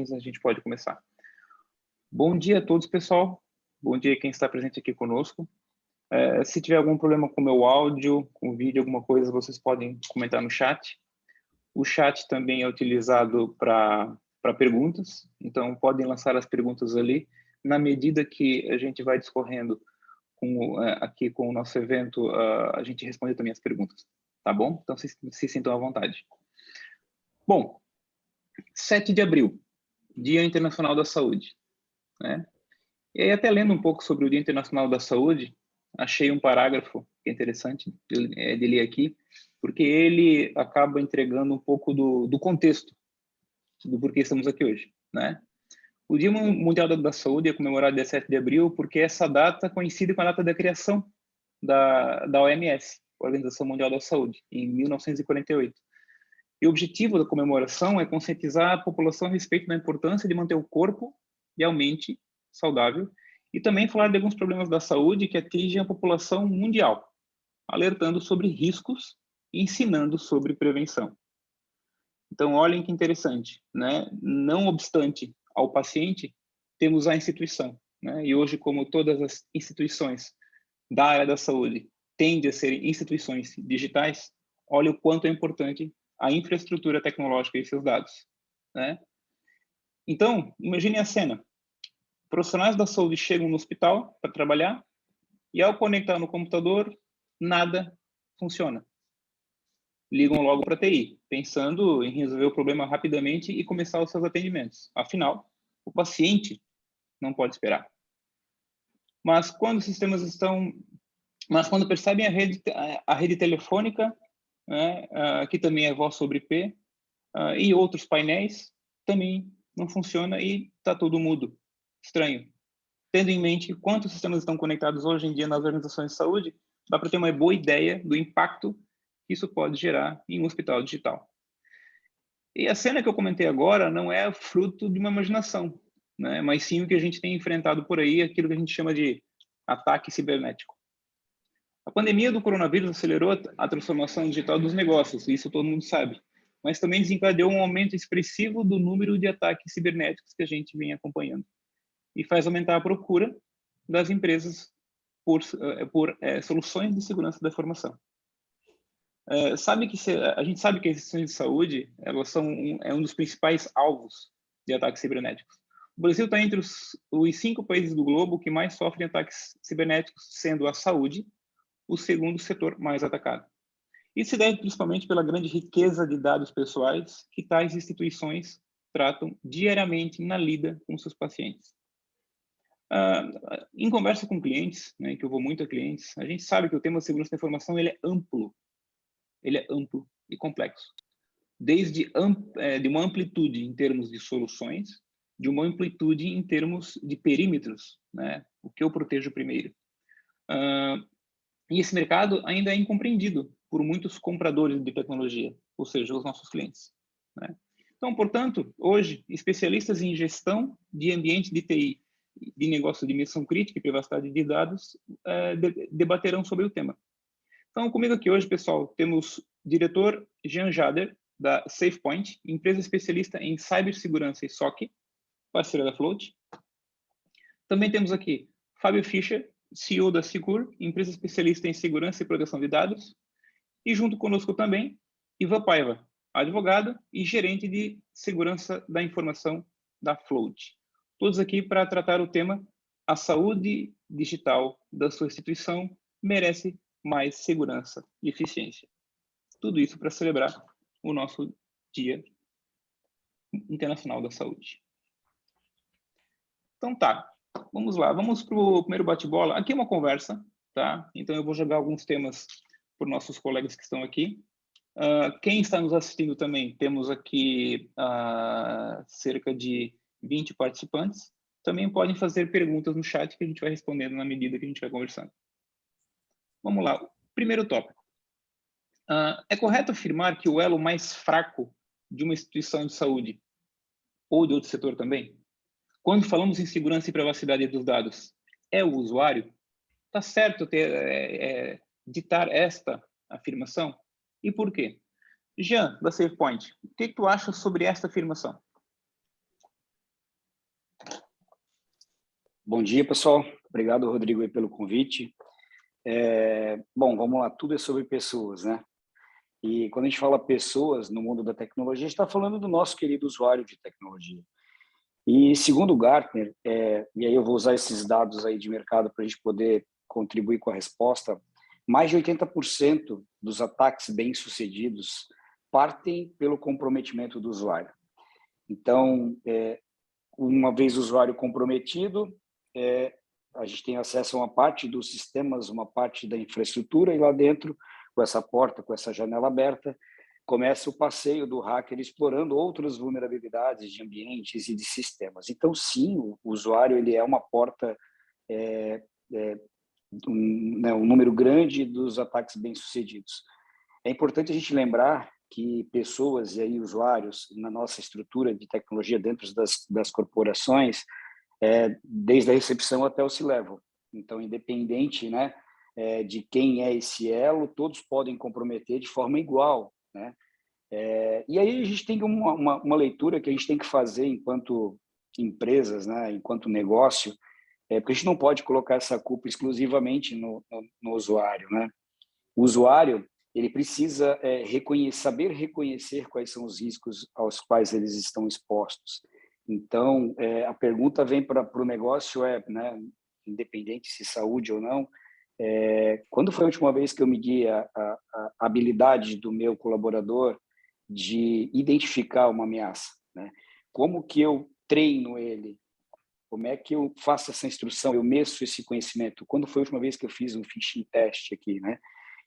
A gente pode começar. Bom dia a todos, pessoal. Bom dia quem está presente aqui conosco. Se tiver algum problema com o meu áudio, com o vídeo, alguma coisa, vocês podem comentar no chat. O chat também é utilizado para perguntas, então podem lançar as perguntas ali. Na medida que a gente vai discorrendo aqui com o nosso evento, a gente responde também as perguntas, tá bom? Então se sintam à vontade. Bom, 7 de abril, Dia Internacional da Saúde, né? E aí, até lendo um pouco sobre o Dia Internacional da Saúde, achei um parágrafo que é interessante de ler aqui, porque ele acaba entregando um pouco do contexto do porquê estamos aqui hoje, né? O Dia Mundial da Saúde é comemorado dia 7 de abril porque essa data coincide com a data da criação da OMS, Organização Mundial da Saúde, em 1948. E o objetivo da comemoração é conscientizar a população a respeito da importância de manter o corpo e a mente saudável e também falar de alguns problemas da saúde que atingem a população mundial, alertando sobre riscos e ensinando sobre prevenção. Então, olhem que interessante, né? Não obstante ao paciente, temos a instituição, né? E hoje, como todas as instituições da área da saúde tendem a ser instituições digitais, olha o quanto é importante a infraestrutura tecnológica e seus dados, né? Então, imagine a cena. Profissionais da saúde chegam no hospital para trabalhar e, ao conectar no computador, nada funciona. Ligam logo para a TI, pensando em resolver o problema rapidamente e começar os seus atendimentos. Afinal, o paciente não pode esperar. Mas quando percebem a rede telefônica, né, que também é voz sobre IP, e outros painéis, também não funciona e está tudo mudo. Estranho. Tendo em mente quantos sistemas estão conectados hoje em dia nas organizações de saúde, dá para ter uma boa ideia do impacto que isso pode gerar em um hospital digital. E a cena que eu comentei agora não é fruto de uma imaginação, né? Mas sim o que a gente tem enfrentado por aí, aquilo que a gente chama de ataque cibernético. A pandemia do coronavírus acelerou a transformação digital dos negócios, isso todo mundo sabe, mas também desencadeou um aumento expressivo do número de ataques cibernéticos que a gente vem acompanhando e faz aumentar a procura das empresas por soluções de segurança da informação. A gente sabe que as instituições de saúde elas são um dos principais alvos de ataques cibernéticos. O Brasil está entre os 5 países do globo que mais sofrem ataques cibernéticos, sendo a saúde o segundo setor mais atacado. Isso se deve principalmente pela grande riqueza de dados pessoais que tais instituições tratam diariamente na lida com seus pacientes. Em conversa com clientes, né, que eu vou muito a clientes, a gente sabe que o tema de segurança da informação ele é amplo e complexo. Desde de uma amplitude em termos de soluções, de uma amplitude em termos de perímetros, né, o que eu protejo primeiro. E esse mercado ainda é incompreendido por muitos compradores de tecnologia, ou seja, os nossos clientes, né? Então, portanto, hoje, especialistas em gestão de ambiente de TI, de negócio de missão crítica e privacidade de dados, debaterão sobre o tema. Então, comigo aqui hoje, pessoal, temos o diretor Jean Jader, da SafePoint, empresa especialista em cibersegurança e SOC, parceira da Float. Também temos aqui Fábio Fischer, CEO da Secure, empresa especialista em segurança e proteção de dados. E junto conosco também, Ivan Paiva, advogado e gerente de segurança da informação da Float. Todos aqui para tratar o tema a saúde digital da sua instituição merece mais segurança e eficiência. Tudo isso para celebrar o nosso Dia Internacional da Saúde. Então tá, vamos lá, vamos para o primeiro bate-bola. Aqui é uma conversa, tá? Então eu vou jogar alguns temas para os nossos colegas que estão aqui. Quem está nos assistindo também, temos aqui cerca de 20 participantes. Também podem fazer perguntas no chat que a gente vai respondendo na medida que a gente vai conversando. Vamos lá, primeiro tópico. É correto afirmar que o elo mais fraco de uma instituição de saúde, ou de outro setor também, quando falamos em segurança e privacidade dos dados, é o usuário? Está certo ditar esta afirmação? E por quê? Jean, da SafePoint, o que tu acha sobre esta afirmação? Bom dia, pessoal. Obrigado, Rodrigo, aí, pelo convite. Bom, vamos lá. Tudo é sobre pessoas, né? E quando a gente fala pessoas no mundo da tecnologia, a gente está falando do nosso querido usuário de tecnologia. E segundo o Gartner, e aí eu vou usar esses dados aí de mercado para a gente poder contribuir com a resposta, mais de 80% dos ataques bem-sucedidos partem pelo comprometimento do usuário. Então, uma vez o usuário comprometido, a gente tem acesso a uma parte dos sistemas, uma parte da infraestrutura, e lá dentro, com essa porta, com essa janela aberta, começa o passeio do hacker explorando outras vulnerabilidades de ambientes e de sistemas. Então, sim, o usuário ele é uma porta, um número grande dos ataques bem-sucedidos. É importante a gente lembrar que pessoas e aí usuários na nossa estrutura de tecnologia dentro das corporações, desde a recepção até o C-Level. Então, independente, né, de quem é esse elo, todos podem comprometer de forma igual, né? E aí a gente tem uma leitura que a gente tem que fazer enquanto empresas, né, enquanto negócio, porque a gente não pode colocar essa culpa exclusivamente no usuário, né? O usuário ele precisa saber reconhecer quais são os riscos aos quais eles estão expostos. Então, a pergunta vem para o negócio né, independente se saúde ou não, quando foi a última vez que eu medi a habilidade do meu colaborador de identificar uma ameaça, né? Como que eu treino ele? Como é que eu faço essa instrução? Eu meço esse conhecimento? Quando foi a última vez que eu fiz um phishing test aqui, né?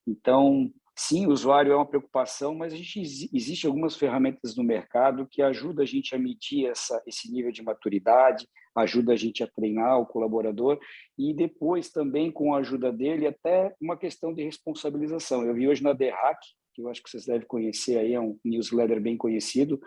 Então, sim, o usuário é uma preocupação, mas existe algumas ferramentas no mercado que ajudam a gente a medir esse nível de maturidade, ajuda a gente a treinar o colaborador e depois também, com a ajuda dele, até uma questão de responsabilização. Eu vi hoje na The Hack, que eu acho que vocês devem conhecer, aí é um newsletter bem conhecido,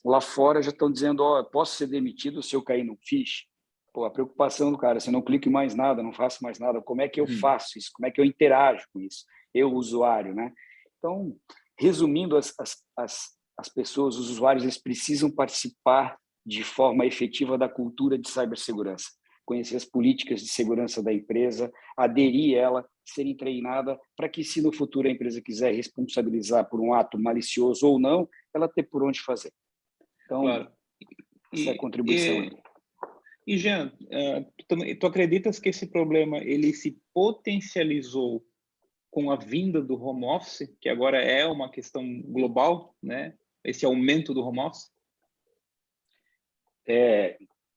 lá fora já estão dizendo, posso ser demitido se eu cair no phish? Pô, a preocupação do cara, se eu não clico em mais nada, não faço mais nada, como é que eu faço isso? Como é que eu interajo com isso? Eu, usuário, né? Então, resumindo, as pessoas, os usuários, eles precisam participar de forma efetiva da cultura de cibersegurança, conhecer as políticas de segurança da empresa, aderir a ela, serem treinada para que, se no futuro a empresa quiser responsabilizar por um ato malicioso ou não, ela ter por onde fazer. Então, Claro. essa é a contribuição aí. E Jean, tu acreditas que esse problema ele se potencializou com a vinda do home office, que agora é uma questão global, né? Esse aumento do home office?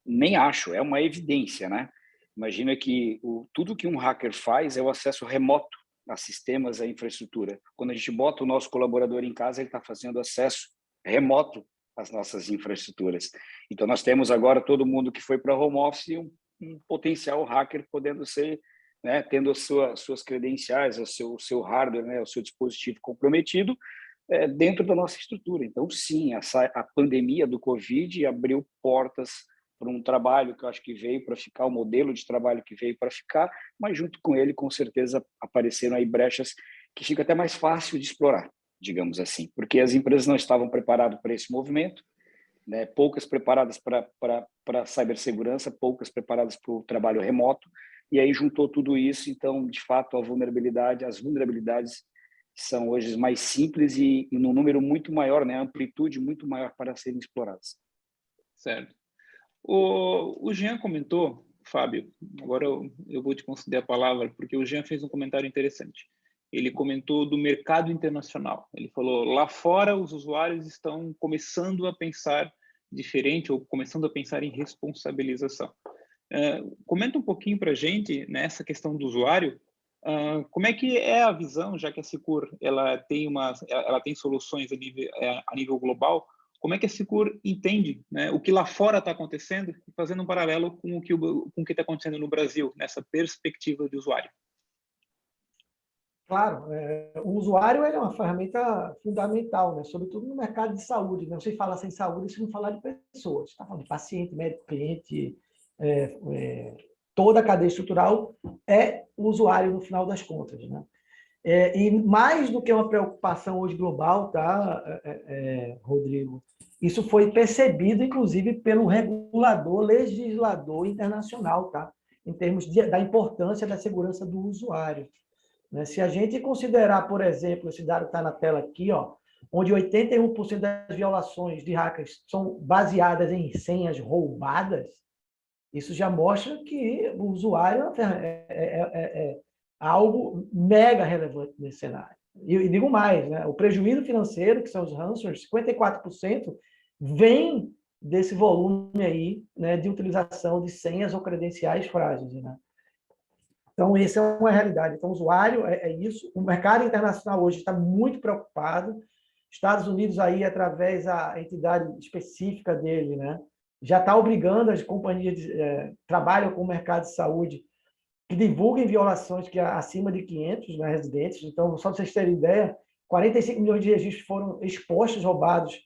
Nem acho, é uma evidência, né? Imagina que tudo que um hacker faz é o acesso remoto a sistemas, a infraestrutura. Quando a gente bota o nosso colaborador em casa, ele está fazendo acesso remoto às nossas infraestruturas. Então, nós temos agora todo mundo que foi para home office um potencial hacker podendo ser, né, tendo suas credenciais, o seu hardware, né, o seu dispositivo comprometido dentro da nossa estrutura. Então, sim, a pandemia do Covid abriu portas para um trabalho que eu acho que veio para ficar, o modelo de trabalho que veio para ficar, mas junto com ele, com certeza, apareceram aí brechas que fica até mais fácil de explorar, digamos assim, porque as empresas não estavam preparadas para esse movimento, né? Poucas preparadas para a cibersegurança, poucas preparadas para o trabalho remoto, e aí juntou tudo isso, então, de fato, as vulnerabilidades são hoje mais simples e num número muito maior, né? Amplitude muito maior para serem exploradas. Certo. O Jean comentou, Fábio, agora eu vou te conceder a palavra, porque o Jean fez um comentário interessante. Ele comentou do mercado internacional. Ele falou, lá fora os usuários estão começando a pensar diferente ou começando a pensar em responsabilização. Comenta um pouquinho para a gente nessa questão do usuário, como é que é a visão, já que a Secur ela tem soluções a nível global, como é que a Secur entende, né, o que lá fora está acontecendo, fazendo um paralelo com o que está acontecendo no Brasil, nessa perspectiva de usuário? Claro, o usuário é uma ferramenta fundamental, né? Sobretudo no mercado de saúde. Não se fala sem saúde se não falar de pessoas. Está falando de paciente, médico, cliente, toda a cadeia estrutural é o usuário no final das contas, né? E mais do que uma preocupação hoje global, tá, Rodrigo? Isso foi percebido, inclusive, pelo regulador, legislador internacional, tá? Em termos da importância da segurança do usuário. Né? Se a gente considerar, por exemplo, esse dado está na tela aqui, ó, onde 81% das violações de hackers são baseadas em senhas roubadas, isso já mostra que o usuário é algo mega relevante nesse cenário. E digo mais, né? O prejuízo financeiro, que são os ransomwares, 54%, vem desse volume aí, né, de utilização de senhas ou credenciais frágeis. Né? Então, essa é uma realidade. Então, o usuário é isso. O mercado internacional hoje está muito preocupado. Estados Unidos, aí, através da entidade específica dele, né, já está obrigando as companhias que trabalham com o mercado de saúde que divulguem violações que acima de 500, né, residentes. Então, só para vocês terem ideia, 45 milhões de registros foram expostos, roubados,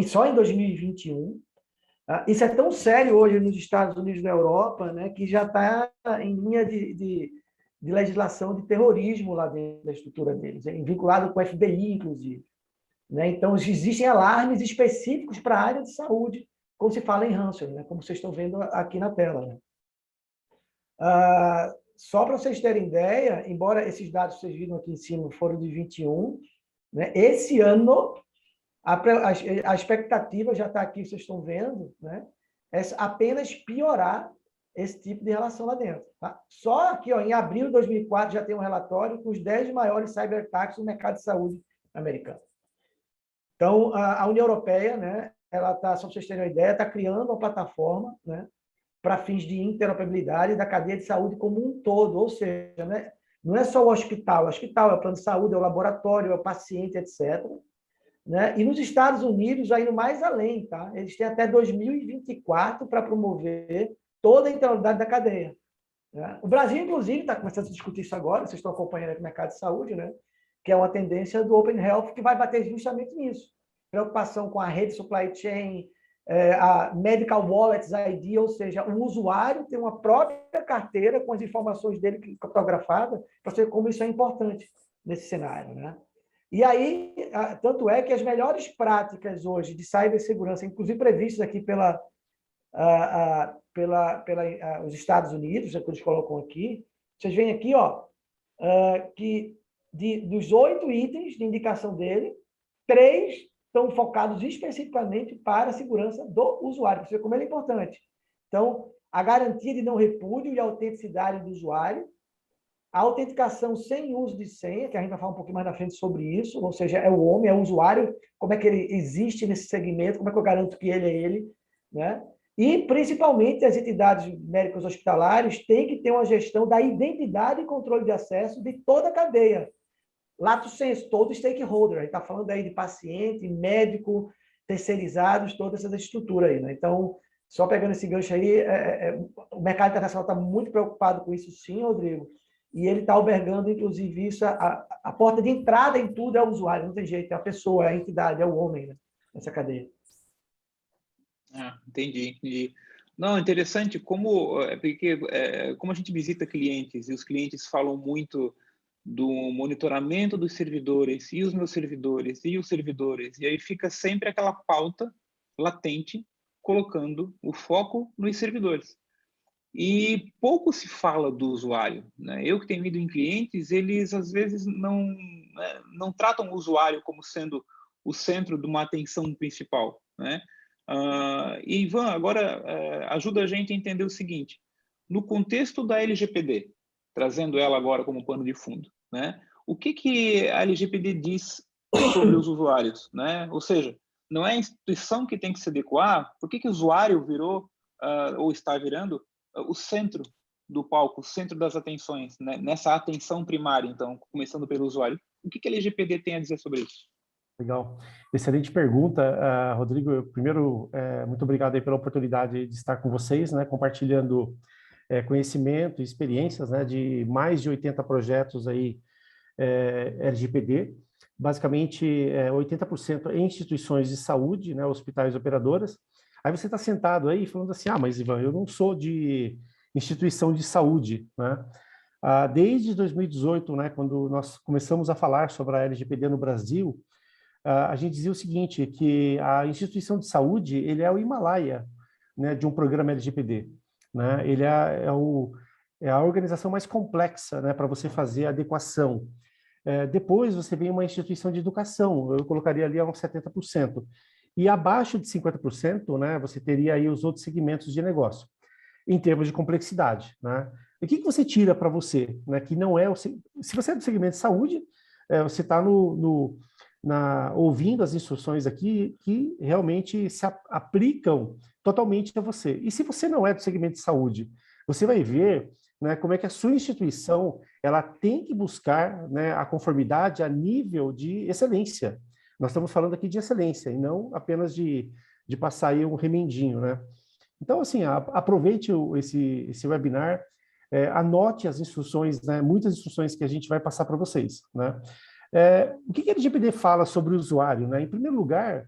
só em 2021. Isso é tão sério hoje nos Estados Unidos e na Europa, né, que já está em linha de legislação de terrorismo lá dentro da estrutura deles, vinculado com o FBI, inclusive. Né? Então, existem alarmes específicos para a área de saúde, quando se fala em ransomware, né, como vocês estão vendo aqui na tela. Né? Só para vocês terem ideia, embora esses dados que vocês viram aqui em cima foram de 21, né, esse ano a expectativa já está aqui, vocês estão vendo, né? É apenas piorar esse tipo de relação lá dentro. Tá? Só aqui, ó, em abril de 2004, já tem um relatório com os 10 maiores cyberataques no mercado de saúde americano. Então, a União Europeia, né, ela está, só para vocês terem uma ideia, está criando uma plataforma, né, para fins de interoperabilidade da cadeia de saúde como um todo, ou seja, né, não é só o hospital é o plano de saúde, é o laboratório, é o paciente, etc., né? E nos Estados Unidos, já indo mais além, tá? Eles têm até 2024 para promover toda a integralidade da cadeia. Né? O Brasil, inclusive, está começando a discutir isso agora, vocês estão acompanhando aqui no mercado de saúde, né? Que é uma tendência do Open Health, que vai bater justamente nisso. Preocupação com a rede supply chain, a Medical Wallets ID, ou seja, o usuário tem uma própria carteira com as informações dele criptografadas, para ver como isso é importante nesse cenário, né? E aí, tanto é que as melhores práticas hoje de cibersegurança, inclusive previstas aqui os Estados Unidos, que eles colocam aqui, vocês veem aqui, ó, que dos 8 itens de indicação dele, 3 estão focados especificamente para a segurança do usuário, para você ver como ele é importante. Então, a garantia de não repúdio e autenticidade do usuário, a autenticação sem uso de senha, que a gente vai falar um pouquinho mais na frente sobre isso, ou seja, é o homem, é o usuário, como é que ele existe nesse segmento, como é que eu garanto que ele é ele, né? E, principalmente, as entidades médicas hospitalares têm que ter uma gestão da identidade e controle de acesso de toda a cadeia. Lato sensu, todo stakeholder, a gente está falando aí de paciente, médico, terceirizados, toda essa estrutura aí, né? Então, só pegando esse gancho aí, o mercado internacional está muito preocupado com isso, sim, Rodrigo, e ele está albergando, inclusive, isso, a porta de entrada em tudo é o usuário, não tem jeito, é a pessoa, é a entidade, é o homem, né, nessa cadeia. Entendi. Não, interessante porque como a gente visita clientes e os clientes falam muito do monitoramento dos servidores e os meus servidores e os servidores, e aí fica sempre aquela pauta latente colocando o foco nos servidores. E pouco se fala do usuário, né? Eu que tenho ido em clientes, eles às vezes não tratam o usuário como sendo o centro de uma atenção principal, né? E Ivan, agora ajuda a gente a entender o seguinte: no contexto da LGPD, trazendo ela agora como pano de fundo, né? O que a LGPD diz sobre os usuários, né? Ou seja, não é a instituição que tem que se adequar. Por que o usuário virou ou está virando o centro do palco, o centro das atenções, né? Nessa atenção primária, então, começando pelo usuário? O que a LGPD tem a dizer sobre isso? Legal. Excelente pergunta, Rodrigo. Primeiro, muito obrigado aí pela oportunidade de estar com vocês, né, compartilhando conhecimento e experiências, né, de mais de 80 projetos aí LGPD. Basicamente, 80% em instituições de saúde, né, hospitais operadoras. Aí você está sentado aí falando assim, mas Ivan, eu não sou de instituição de saúde, né? Desde 2018, né, quando nós começamos a falar sobre a LGPD no Brasil, a gente dizia o seguinte, que a instituição de saúde, ele é o Himalaia, né, de um programa LGPD. Né? Ele é a organização mais complexa, né, para você fazer a adequação. Depois você vem uma instituição de educação, eu colocaria ali a uns 70%. E abaixo de 50%, né, você teria aí os outros segmentos de negócio, em termos de complexidade. Né? E o que você tira para você? Né, que não é se você é do segmento de saúde, você está ouvindo as instruções aqui que realmente se aplicam totalmente a você. E se você não é do segmento de saúde, você vai ver, né, como é que a sua instituição ela tem que buscar, né, a conformidade a nível de excelência. Nós estamos falando aqui de excelência e não apenas de passar aí um remendinho, né? Então, assim, aproveite esse webinar, anote as instruções, né, muitas instruções que a gente vai passar para vocês, né? O que a LGPD fala sobre o usuário, né? Em primeiro lugar,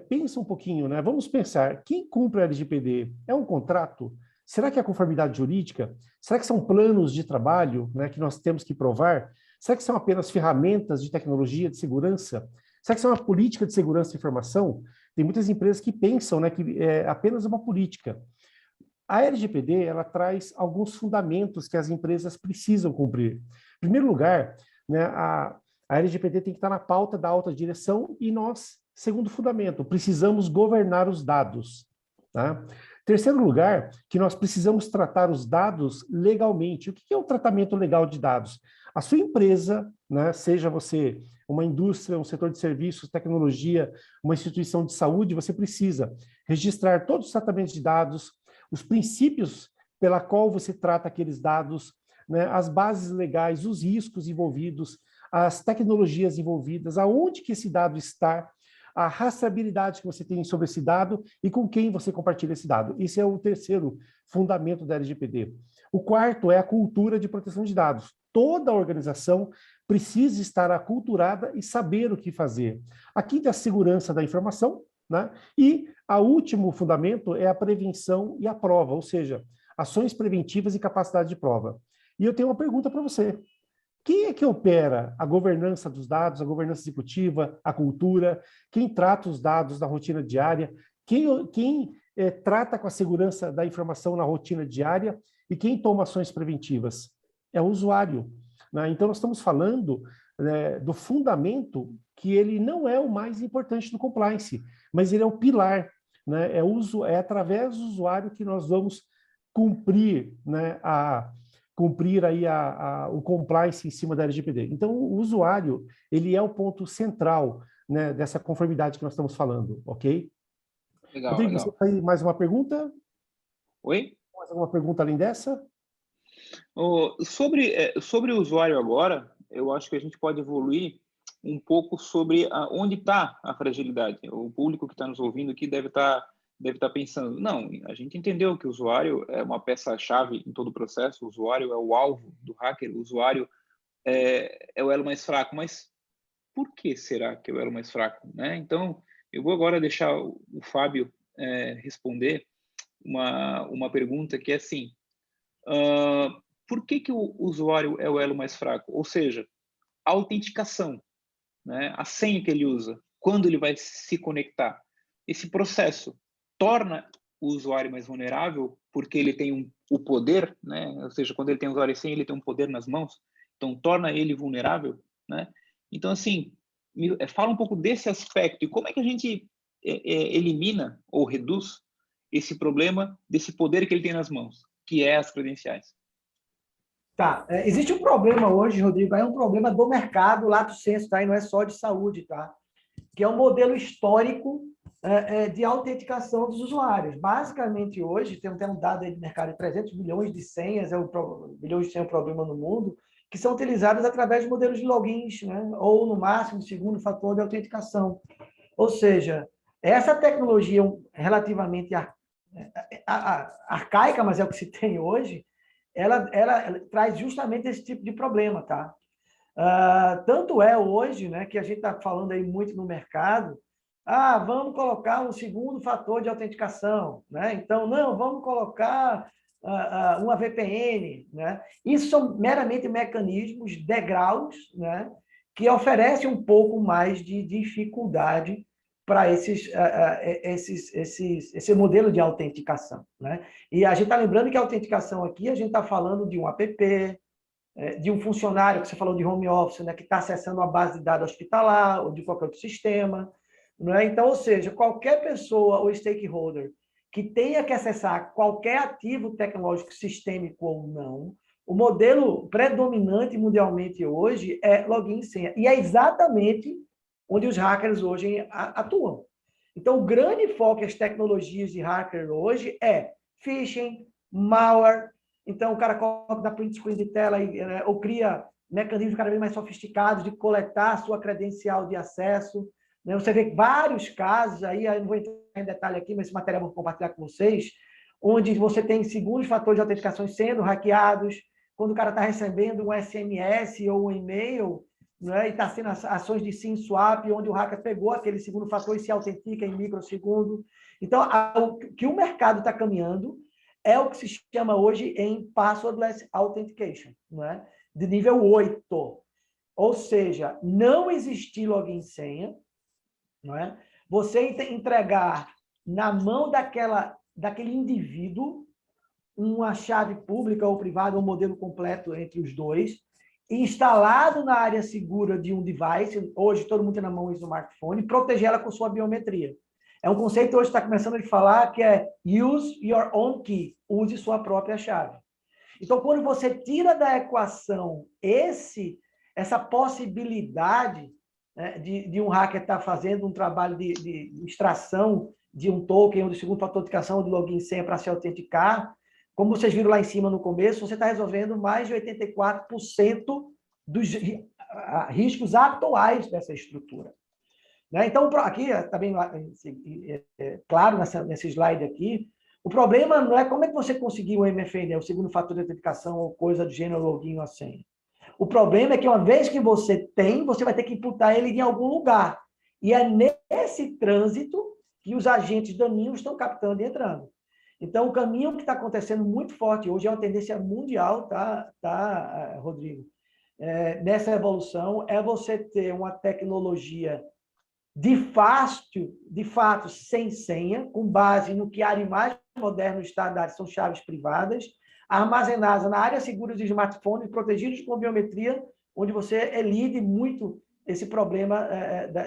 pensa um pouquinho, né? Vamos pensar, quem cumpre a LGPD é um contrato? Será que é a conformidade jurídica? Será que são planos de trabalho, né, que nós temos que provar? Será que são apenas ferramentas de tecnologia de segurança? Será que são uma política de segurança de informação? Tem muitas empresas que pensam, né, que é apenas uma política. A LGPD, ela traz alguns fundamentos que as empresas precisam cumprir. Em primeiro lugar, né, a LGPD tem que estar na pauta da alta direção e nós, segundo fundamento, precisamos governar os dados. Tá? Terceiro lugar, que nós precisamos tratar os dados legalmente. O que é o tratamento legal de dados? A sua empresa, né, seja você uma indústria, um setor de serviços, tecnologia, uma instituição de saúde, você precisa registrar todos os tratamentos de dados, os princípios pela qual você trata aqueles dados, né, as bases legais, os riscos envolvidos, as tecnologias envolvidas, aonde que esse dado está, a rastreabilidade que você tem sobre esse dado e com quem você compartilha esse dado. Esse é o terceiro fundamento da LGPD. O quarto é a cultura de proteção de dados. Toda organização precisa estar aculturada e saber o que fazer. A quinta é a segurança da informação, né? E o último fundamento é a prevenção e a prova, ou seja, ações preventivas e capacidade de prova. E eu tenho uma pergunta para você. Quem é que opera a governança dos dados, a governança executiva, a cultura? Quem trata os dados na rotina diária? Quem trata com a segurança da informação na rotina diária? E quem toma ações preventivas? É o usuário. Né? Então, nós estamos falando, né, do fundamento que ele não é o mais importante do compliance, mas ele é o pilar. Né? É através do usuário que nós vamos cumprir, né, cumprir aí o compliance em cima da LGPD. Então, o usuário, ele é o ponto central, né, dessa conformidade que nós estamos falando, ok? Legal, Rodrigo, legal. você tem mais uma pergunta? Oi? Mais alguma pergunta além dessa? Sobre o usuário agora, eu acho que a gente pode evoluir um pouco sobre onde está a fragilidade. O público que está nos ouvindo aqui deve estar pensando, não, a gente entendeu que o usuário é uma peça-chave em todo o processo, o usuário é o alvo do hacker, o usuário é o elo mais fraco, mas por que será que é o elo mais fraco? Né? Então, eu vou agora deixar o Fábio responder uma pergunta que é assim, por que o usuário é o elo mais fraco? Ou seja, a autenticação, né? A senha que ele usa, quando ele vai se conectar. Esse processo torna o usuário mais vulnerável porque ele tem o poder, né? Ou seja, quando ele tem o usuário e senha, ele tem um poder nas mãos, então torna ele vulnerável, né? Então, assim, fala um pouco desse aspecto e como é que a gente elimina ou reduz esse problema desse poder que ele tem nas mãos, que é as credenciais. Tá, existe um problema hoje, Rodrigo, é um problema do mercado, lato sensu, tá? E não é só de saúde, tá? Que é um modelo histórico de autenticação dos usuários. Basicamente, hoje, tem um dado aí de mercado de 300 bilhões de senhas, bilhões de senhas é um problema no mundo, que são utilizadas através de modelos de logins, né? Ou, no máximo, segundo fator de autenticação. Ou seja, essa tecnologia relativamente arcaica, mas é o que se tem hoje, ela traz justamente esse tipo de problema, tá? Tanto é hoje, né, que a gente está falando aí muito no mercado, vamos colocar um segundo fator de autenticação, né? Então, não, vamos colocar uma VPN, né? Isso são meramente mecanismos, degraus, né, que oferece um pouco mais de dificuldade para esse modelo de autenticação, né? E a gente está lembrando que a autenticação aqui, a gente está falando de um app, de um funcionário que você falou de home office, né, que está acessando uma base de dados hospitalar ou de qualquer outro sistema, não é? Então, ou seja, qualquer pessoa ou stakeholder que tenha que acessar qualquer ativo tecnológico sistêmico ou não, o modelo predominante mundialmente hoje é login e senha. E é exatamente onde os hackers hoje atuam. Então, o grande foco das tecnologias de hacker hoje é phishing, malware. Então, o cara coloca da print screen de tela ou cria mecanismos cada vez mais sofisticados de coletar a sua credencial de acesso. Você vê vários casos aí, eu não vou entrar em detalhe aqui, mas esse material eu vou compartilhar com vocês, onde você tem segundos fatores de autenticação sendo hackeados, quando o cara está recebendo um SMS ou um e-mail, né, e está sendo ações de SIM swap, onde o hacker pegou aquele segundo fator e se autentica em microsegundo. Então, o que o mercado está caminhando é o que se chama hoje em passwordless authentication, né, de nível 8. Ou seja, não existir login e senha, não é? Você entregar na mão daquele indivíduo uma chave pública ou privada, um modelo completo entre os dois, instalado na área segura de um device, hoje todo mundo tem na mão um smartphone, e proteger ela com sua biometria. É um conceito que hoje está começando a falar que é use your own key, use sua própria chave. Então, quando você tira da equação essa possibilidade, né, de um hacker estar fazendo um trabalho de extração de um token ou de segunda autenticação ou de login e senha para se autenticar, como vocês viram lá em cima no começo, você está resolvendo mais de 84% dos riscos atuais dessa estrutura. Né? Então, aqui está bem claro nesse slide aqui, o problema não é como é que você conseguiu o MFA, né, o segundo fator de autenticação ou coisa do gênero login ou senha. O problema é que uma vez que você tem, você vai ter que imputar ele em algum lugar. E é nesse trânsito que os agentes daninhos estão captando e entrando. Então, o caminho que está acontecendo muito forte hoje é uma tendência mundial, tá, Rodrigo? Nessa evolução, é você ter uma tecnologia de fato, sem senha, com base no que a área mais moderna está dando, são chaves privadas, armazenadas na área segura de smartphone, protegidos com biometria, onde você elide muito esse problema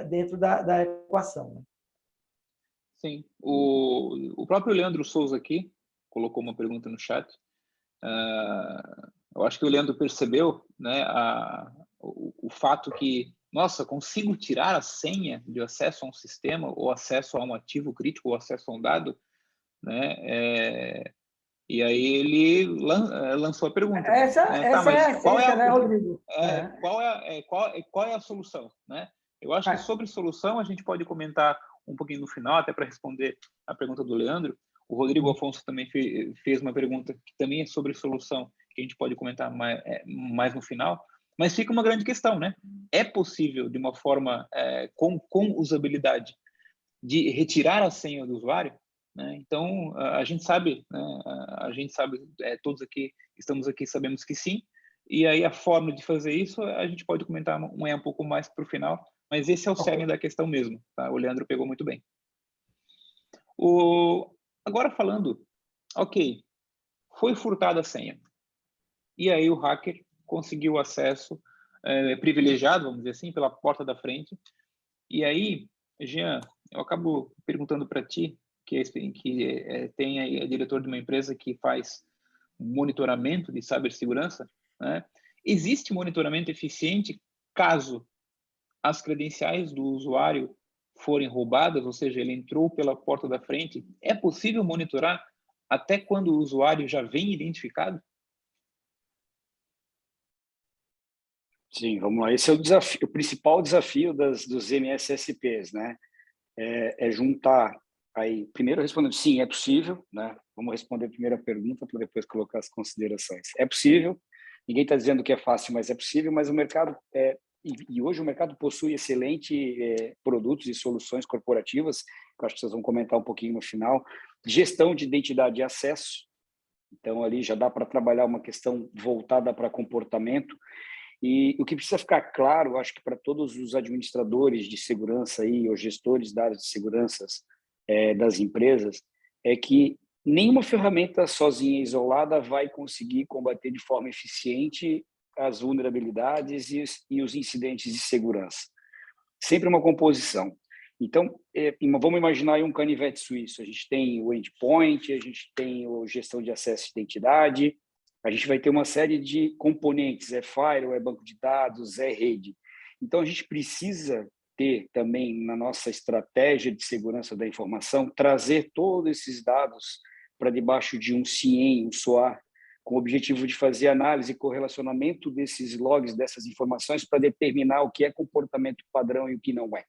dentro da equação. Né? Sim. O próprio Leandro Souza aqui colocou uma pergunta no chat. Eu acho que o Leandro percebeu, né, o fato que, nossa, consigo tirar a senha de acesso a um sistema, ou acesso a um ativo crítico, ou acesso a um dado, né? E aí ele lançou a pergunta. Essa é a essência, né, Rodrigo? Qual é a solução, né? Eu acho que sobre solução a gente pode comentar um pouquinho no final, até para responder a pergunta do Leandro. O Rodrigo Afonso também fez uma pergunta que também é sobre solução, que a gente pode comentar mais no final. Mas fica uma grande questão, né? É possível, de uma forma com usabilidade, de retirar a senha do usuário? Né? Então, a gente sabe, né? Todos aqui estamos aqui, sabemos que sim. E aí a forma de fazer isso a gente pode comentar um pouco mais para o final, mas esse é o cerne da questão mesmo. Tá? O Leandro pegou muito bem. Agora falando, ok, foi furtada a senha. E aí o hacker conseguiu acesso privilegiado, vamos dizer assim, pela porta da frente. E aí, Jean, eu acabo perguntando para ti, que tem aí, é diretor de uma empresa que faz monitoramento de cibersegurança, né? Existe monitoramento eficiente caso as credenciais do usuário forem roubadas, ou seja, ele entrou pela porta da frente? É possível monitorar até quando o usuário já vem identificado? Sim, vamos lá. Esse é o desafio, o principal desafio dos MSSPs, né? É juntar aí, primeiro respondendo sim, é possível, né? Vamos responder a primeira pergunta para depois colocar as considerações. É possível. Ninguém está dizendo que é fácil, mas é possível. Mas o mercado e hoje o mercado possui excelentes produtos e soluções corporativas, que eu acho que vocês vão comentar um pouquinho no final. Gestão de identidade e acesso. Então ali já dá para trabalhar uma questão voltada para comportamento. E o que precisa ficar claro, acho que para todos os administradores de segurança aí, ou gestores da área de segurança das empresas, é que nenhuma ferramenta sozinha, isolada, vai conseguir combater de forma eficiente as vulnerabilidades e os incidentes de segurança. Sempre uma composição. Então, vamos imaginar aí um canivete suíço. A gente tem o endpoint, a gente tem a gestão de acesso e identidade, a gente vai ter uma série de componentes, firewall, banco de dados, rede. Então, a gente precisa ter também na nossa estratégia de segurança da informação, trazer todos esses dados para debaixo de um CIEM, um SOAR, com o objetivo de fazer análise e correlacionamento desses logs, dessas informações, para determinar o que é comportamento padrão e o que não é.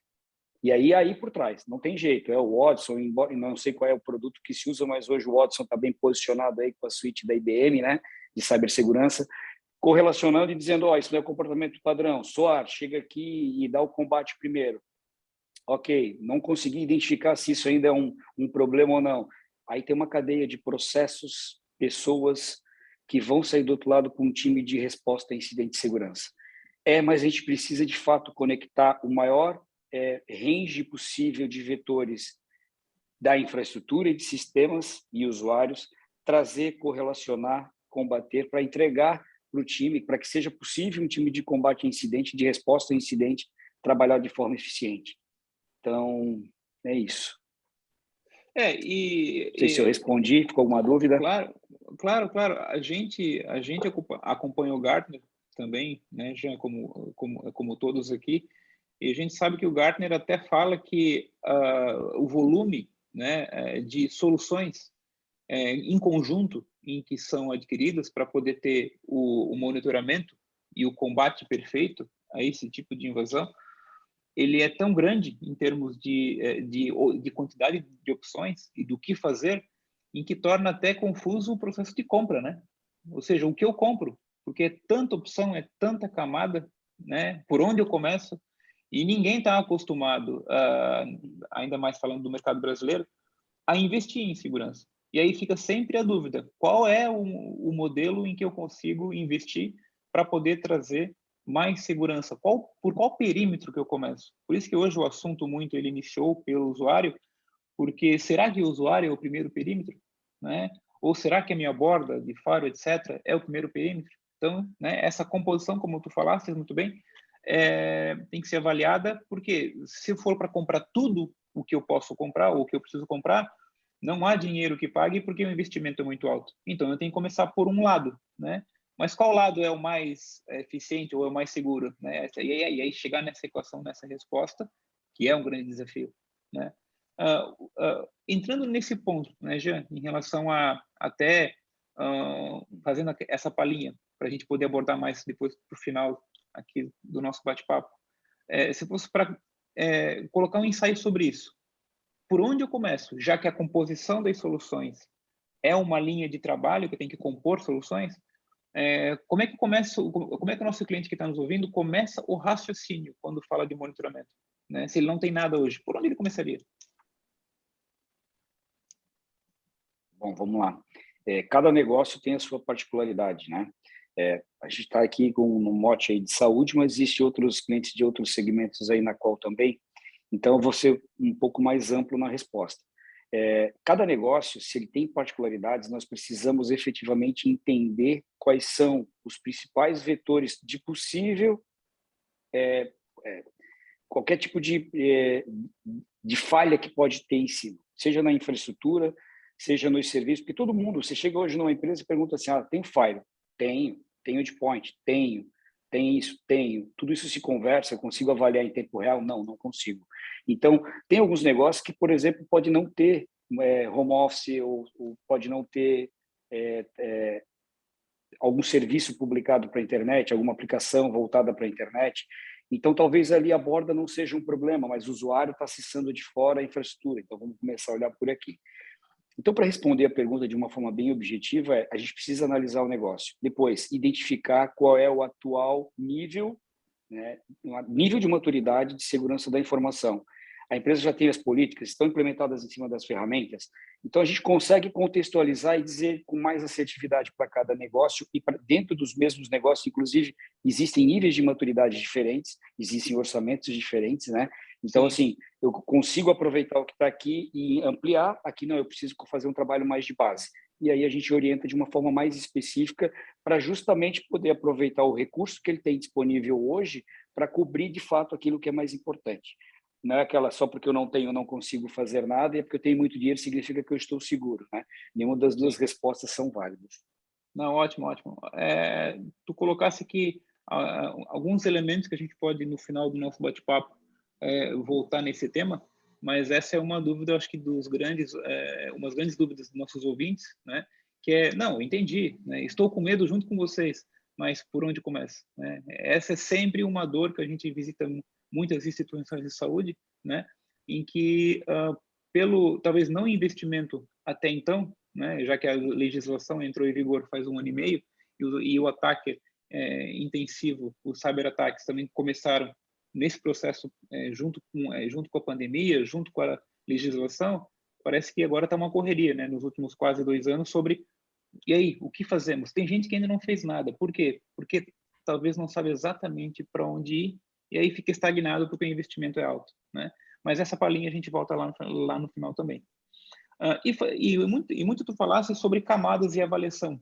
E aí por trás, não tem jeito, é o Watson, não sei qual é o produto que se usa, mas hoje o Watson está bem posicionado aí com a suíte da IBM, né, de cibersegurança, correlacionando e dizendo, isso não é comportamento padrão, SOAR, chega aqui e dá o combate primeiro. Ok, não consegui identificar se isso ainda é um problema ou não. Aí tem uma cadeia de processos, pessoas que vão sair do outro lado com um time de resposta a incidente de segurança. Mas a gente precisa, de fato, conectar o maior range possível de vetores da infraestrutura e de sistemas e usuários, trazer, correlacionar, combater, para entregar para o time, para que seja possível um time de combate a incidente, de resposta a incidente, trabalhar de forma eficiente. Então, é isso. Não sei se eu respondi, ficou alguma dúvida? Claro. A gente acompanha o Gartner também, né, Jean, como todos aqui, e a gente sabe que o Gartner até fala que o volume, né, de soluções em conjunto em que são adquiridas para poder ter o monitoramento e o combate perfeito a esse tipo de invasão, ele é tão grande em termos de quantidade de opções e do que fazer, em que torna até confuso o processo de compra, né? Ou seja, o que eu compro, porque é tanta opção, é tanta camada, né? Por onde eu começo? E ninguém está acostumado, ainda mais falando do mercado brasileiro, a investir em segurança. E aí fica sempre a dúvida, qual é o modelo em que eu consigo investir para poder trazer mais segurança? Por qual perímetro que eu começo? Por isso que hoje o assunto muito ele iniciou pelo usuário, porque será que o usuário é o primeiro perímetro, né? Ou será que a minha borda de firewall, etc., é o primeiro perímetro? Então, né, essa composição, como tu falaste muito bem, tem que ser avaliada, porque se for para comprar tudo o que eu posso comprar ou o que eu preciso comprar, não há dinheiro que pague porque o investimento é muito alto. Então, eu tenho que começar por um lado, né? Mas qual lado é o mais eficiente ou é o mais seguro, né? E aí chegar nessa equação, nessa resposta, que é um grande desafio, né? Entrando nesse ponto, né, Jean, em relação a até fazendo essa palhinha para a gente poder abordar mais depois para o final aqui do nosso bate-papo, se fosse para colocar um ensaio sobre isso, por onde eu começo, já que a composição das soluções é uma linha de trabalho que tem que compor soluções, como é que o nosso cliente que está nos ouvindo começa o raciocínio quando fala de monitoramento, né? Se ele não tem nada hoje, por onde ele começaria? Bom, vamos lá. Cada negócio tem a sua particularidade, né? A gente está aqui com um mote aí de saúde, mas existem outros clientes de outros segmentos aí na qual também. Então, eu vou ser um pouco mais amplo na resposta. Cada negócio, se ele tem particularidades, nós precisamos efetivamente entender quais são os principais vetores de possível qualquer tipo de falha que pode ter em cima, seja na infraestrutura, seja nos serviços, porque todo mundo, você chega hoje numa empresa e pergunta assim, tem firewall? Tenho endpoint? Tenho. Tem isso? Tenho. Tudo isso se conversa, eu consigo avaliar em tempo real? Não consigo. Então, tem alguns negócios que, por exemplo, pode não ter home office ou pode não ter algum serviço publicado para a internet, alguma aplicação voltada para a internet. Então, talvez ali a borda não seja um problema, mas o usuário está acessando de fora a infraestrutura. Então, vamos começar a olhar por aqui. Então, para responder a pergunta de uma forma bem objetiva, a gente precisa analisar o negócio. Depois, identificar qual é o atual nível, né, nível de maturidade de segurança da informação. a empresa já tem as políticas, estão implementadas em cima das ferramentas, então a gente consegue contextualizar e dizer com mais assertividade para cada negócio e dentro dos mesmos negócios, inclusive, existem níveis de maturidade diferentes, existem orçamentos diferentes, né? Então, assim, eu consigo aproveitar o que está aqui e ampliar, aqui não, eu preciso fazer um trabalho mais de base. E aí a gente orienta de uma forma mais específica para justamente poder aproveitar o recurso que ele tem disponível hoje para cobrir, de fato, aquilo que é mais importante. Não é aquela só porque eu não tenho, eu não consigo fazer nada, e é porque eu tenho muito dinheiro, significa que eu estou seguro, né? Nenhuma das duas respostas são válidas. Não, ótimo, ótimo. Tu colocasse aqui alguns elementos que a gente pode, no final do nosso bate-papo, voltar nesse tema, mas essa é uma dúvida, acho que umas grandes dúvidas dos nossos ouvintes, né? Que não, entendi, né? Estou com medo junto com vocês, mas por onde começa, né? Essa é sempre uma dor que a gente visita muitas instituições de saúde, né? Em que, talvez não investimento até então, né? Já que a legislação entrou em vigor faz 1 ano e meio, e o ataque intensivo, os cyberataques também começaram nesse processo junto com a pandemia, junto com a legislação. Parece que agora está uma correria, né? Nos últimos quase 2 anos sobre, e aí, o que fazemos? Tem gente que ainda não fez nada. Por quê? Porque talvez não sabe exatamente para onde ir, e aí fica estagnado porque o investimento é alto, né? Mas essa palhinha a gente volta lá no final também. E muito tu falasse sobre camadas e avaliação,